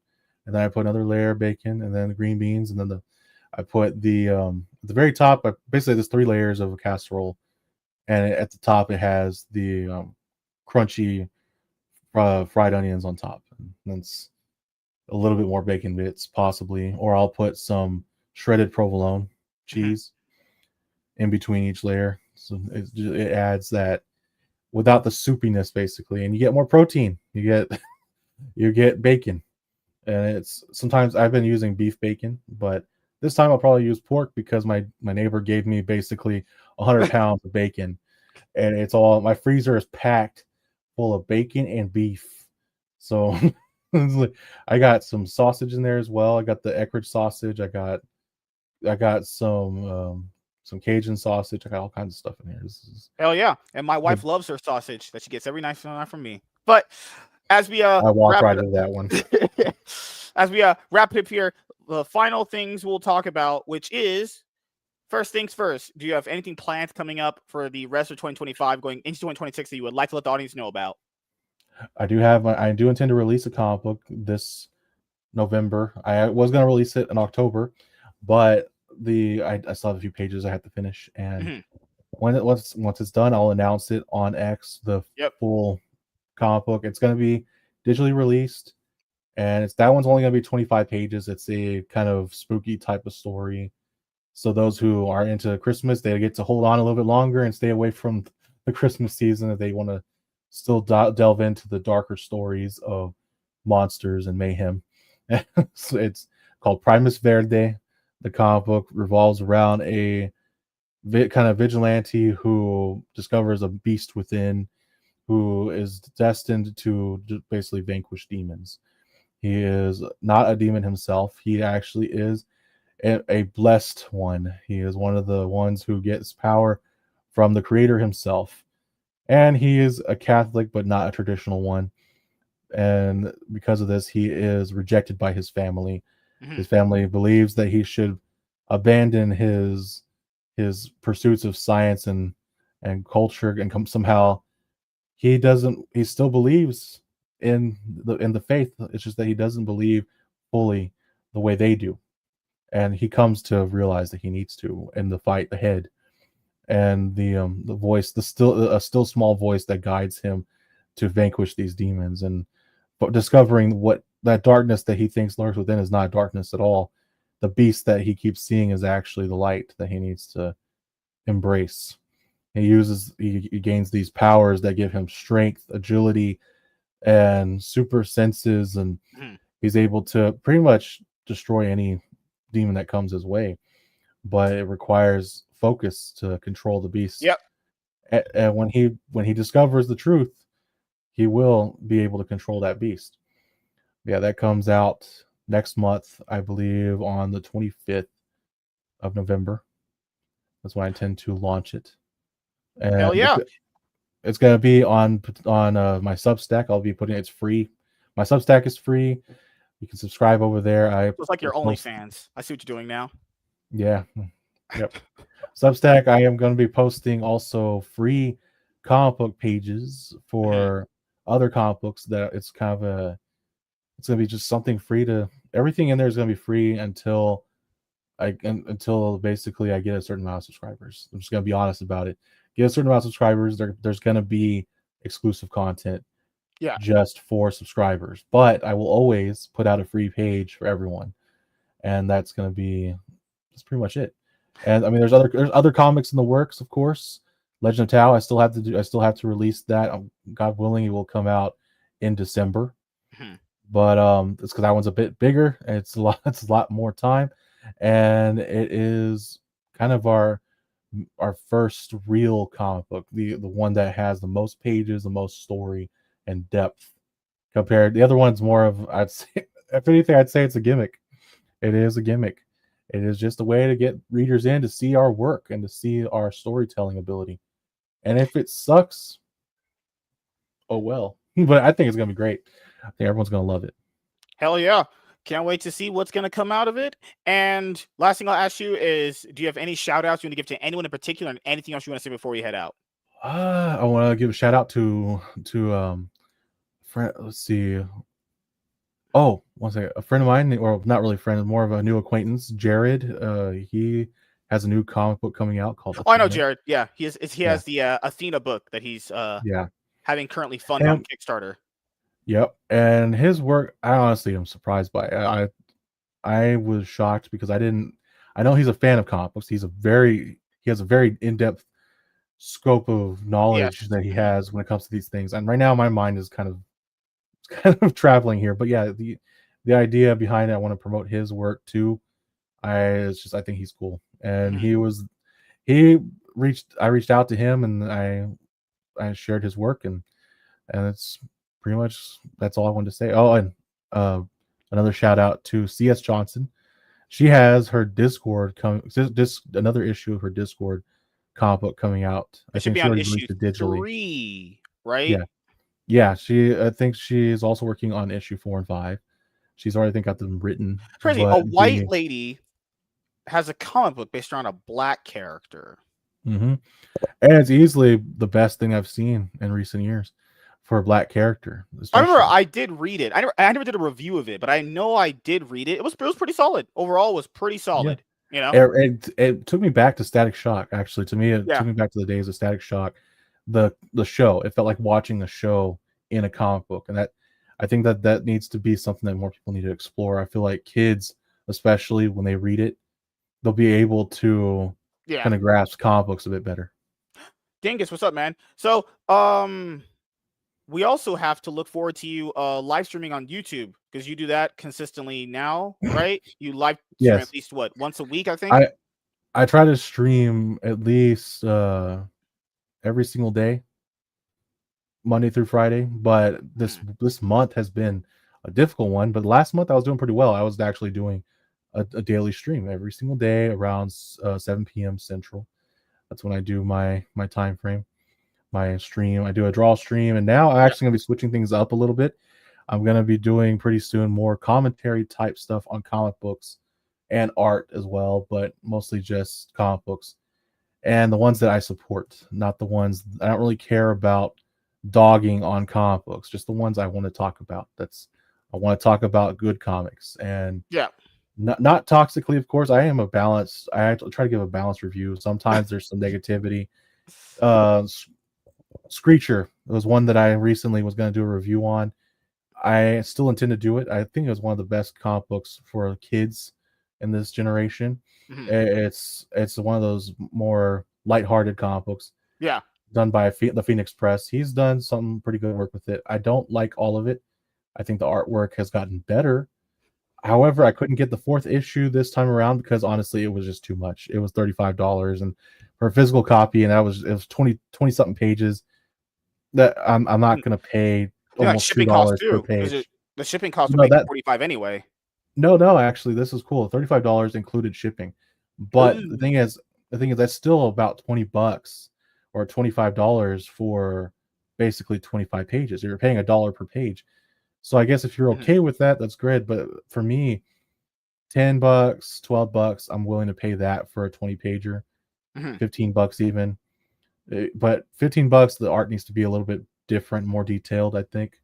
and then I put another layer of bacon, and then the green beans, and then I put at the very top. Basically, there's three layers of a casserole, and at the top it has the crunchy fried onions on top. And that's a little bit more bacon bits, possibly, or I'll put some shredded provolone Mhm. cheese in between each layer. So it adds that without the soupiness, basically, and you get more protein. You get bacon, and it's sometimes I've been using beef bacon, but this time I'll probably use pork because my neighbor gave me basically 100 pounds of bacon, and it's all my freezer is packed full of bacon and beef. So I got some sausage in there as well. I got the Eckrich sausage. I got some Cajun sausage. I got all kinds of stuff in here. This is Hell yeah. And my the wife loves her sausage that she gets every night from me. But as we I walk wrap right it into that one. up, as we wrap it up here, the final things we'll talk about, which is first things first. Do you have anything planned coming up for the rest of 2025 going into 2026 that you would like to let the audience know about? I do intend to release a comic book this November. I was going to release it in October, but I still have a few pages I have to finish, and Mhm. once it's done, I'll announce it on X, the Yep. full comic book. It's going to be digitally released, and it's that one's only going to be 25 pages. It's a kind of spooky type of story. So those who are into Christmas, they get to hold on a little bit longer and stay away from the Christmas season if they want to still delve into the darker stories of monsters and mayhem. So it's called Primus Verde. The comic book revolves around a kind of vigilante who discovers a beast within, who is destined to basically vanquish demons. He is not a demon himself. He actually is a blessed one. He is one of the ones who gets power from the Creator himself. And he is a Catholic, but not a traditional one. And because of this, he is rejected by his family. Mhm. His family believes that he should abandon his pursuits of science and culture and somehow he doesn't. He still believes in the faith. It's just that he doesn't believe fully the way they do, and he comes to realize that he needs to in the fight ahead. And the voice, the still a still small voice that guides him to vanquish these demons, and but discovering what that darkness that he thinks lurks within is not darkness at all. The beast that he keeps seeing is actually the light that he needs to embrace. He gains these powers that give him strength, agility, and super senses, and Mhm. he's able to pretty much destroy any demon that comes his way. But it requires focus to control the beast. Yep. And when he discovers the truth, he will be able to control that beast. Yeah, that comes out next month, I believe, on the 25th of November. That's when I intend to launch it, Hell and yeah. it's gonna be on my Substack. I'll be putting it's free. My Substack is free. You can subscribe over there. I It's like will your post. OnlyFans. I see what you're doing now. Yeah, yep. Substack. I am going to be posting also free comic book pages Mhm. for other comic books. That it's kind of a. It's going to be just something free to. Everything in there is going to be free until basically I get a certain amount of subscribers. I'm just going to be honest about it. Get a certain amount of subscribers. There's going to be exclusive content Yeah. just for subscribers. But I will always put out a free page for everyone, and that's pretty much it. And I mean, there's other comics in the works, of course. Legend of Tao. I still have to release that. God willing, it will come out in December. Mhm. But it's because that one's a bit bigger. And it's a lot. It's a lot more time, and it is kind of our first real comic book, the one that has the most pages, the most story and depth. Compared, the other one's more of I'd say, if anything, I'd say it's a gimmick. It is a gimmick. It is just a way to get readers in to see our work and to see our storytelling ability. And if it sucks, oh well. But I think it's gonna be great. I think everyone's gonna love it. Hell yeah. Can't wait to see what's going to come out of it. And last thing I'll ask you is, do you have any shout outs you want to give to anyone in particular and anything else you want to say before you head out? I want to give a shout out to friend. Let's see. Oh, one second. A friend of mine, or not really a friend, more of a new acquaintance, Jared. He has a new comic book coming out called Oh, I know Athena. Jared. Yeah, he Yeah, has the Athena book that he's yeah. having currently funded on Him. Kickstarter. Yep. And his work, I honestly am surprised by. I was shocked because I didn't. I know he's a fan of comic books. He has a very in depth scope of knowledge Yes. that he Mhm. has when it comes to these things. And right now, my mind is kind of kind of traveling here. But yeah, the idea behind it, I want to promote his work too. I think he's cool, and Mhm. he I reached out to him and I shared his work and it's pretty much that's all I wanted to say. Oh, and uh, another shout out to CS Johnson. She has her Discord coming. This another issue of her Discord comic book coming out. I It should think be she on already issue released it digitally. 3, right? Yeah, yeah. I think she is also working on issue 4 and 5. She's already I think got them written, Crazy. A but white lady has a comic book based around a black character. mhm. And it's easily the best thing I've seen in recent years for a black character, I remember especially. I did read it. I never did a review of it, but I know I did read it. It was pretty solid. Overall, it was pretty Yeah. solid, you know? It took me back to Static Shock. Actually, to me, it Yeah. took me back to the days of Static Shock. The show. It felt like watching a show in a comic book, and I think that needs to be something that more people need to explore. I feel like kids, especially when they read it, they'll be able to Yeah. kind of grasp comic books a bit better. Dingus, what's up, man? So, we also have to look forward to you live streaming on YouTube because you do that consistently now, right? You live stream at Yes, least what, once a week, I think? I I try to stream at least every single day, Monday through Friday. But Mhm. this month has been a difficult one. But last month I was doing pretty well. I was actually doing a daily stream every single day around 7 p.m. Central. That's when I do my time frame, my stream. I do a draw stream, and now I'm Yeah. actually gonna be switching things up a little bit. I'm gonna be doing pretty soon more commentary type stuff on comic books and art as well, but mostly just comic books and the ones that I support, not the ones I don't really care about dogging on comic books, just the ones I want to talk about. I want to talk about good comics and Yeah. not toxically, of course. I am a balanced. I actually try to give a balanced review. Sometimes there's some negativity. Uh, Screecher was one that I recently was going to do a review on. I still intend to do it. I think it was one of the best comic books for kids in this generation. Mhm. It's one of those more lighthearted comic books Yeah. done by the Phoenix Press. He's done some pretty good work with it. I don't like all of it. I think the artwork has gotten better. However, I couldn't get the fourth issue this time around because honestly, it was just too much. It was $35 and for a physical copy, and it was 20 something pages that I'm not going to pay Think like almost shipping costs $2 per too, because page. the shipping costs would No, make it that 45 anyway. no, actually, this is cool. $35 included shipping. But Ooh. the thing is that's still about $20 or $25 for basically 25 pages. You're paying $1 per page. So I guess if you're Mhm. okay with that, that's great. But for me, $10, $12, I'm willing to pay that for a 20 pager, Mhm. $15 even. But $15, the art needs to be a little bit different, more detailed, I think.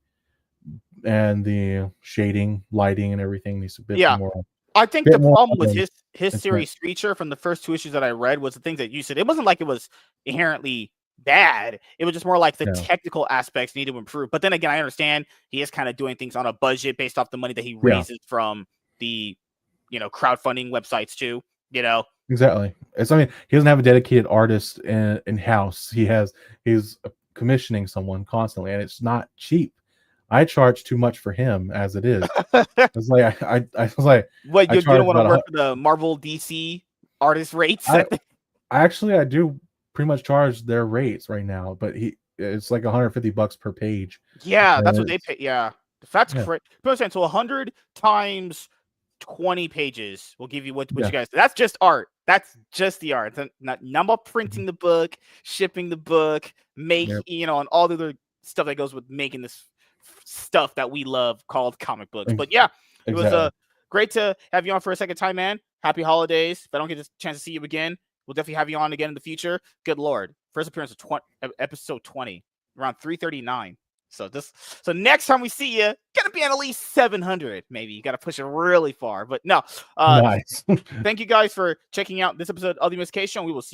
And the shading, lighting, and everything needs to be Yeah. more I think the bit more problem with his intense. series Creature from the first 2 issues that I read was the things that you said. It wasn't like it was inherently bad. It was just more like the Yeah. technical aspects need to improve. But then again, I understand he is kind of doing things on a budget based off the money that he Yeah. raises from the, crowdfunding websites too, you know? Exactly. It's I mean, he doesn't have a dedicated artist in house. He's commissioning someone constantly, and it's not cheap. I charge too much for him as it is. It's like I was like What, I you don't charge wanna about work for the Marvel DC artist rates I that they I do pretty much charge their rates right now, but he it's like $150 per page, Yeah, that's what and they it's pay, yeah. That's yeah, crazy. So 100 times 20 pages will give you what yeah, you guys, that's just art. That's just the art. Then not number mhm, printing the book, shipping the book, yep, and all the other stuff that goes with making this stuff that we love called comic books. ex But yeah, it was exactly. great to have you on for a second time, man. Happy holidays. If I don't get a chance to see you again, we'll definitely have you on again in the future. Good lord. First appearance of episode 20, around 339. So next time we see you, gonna be at least 700. Maybe you gotta push it really far. But no, uh, Nice. thank you guys for checking out this episode of the MSK Show. We will see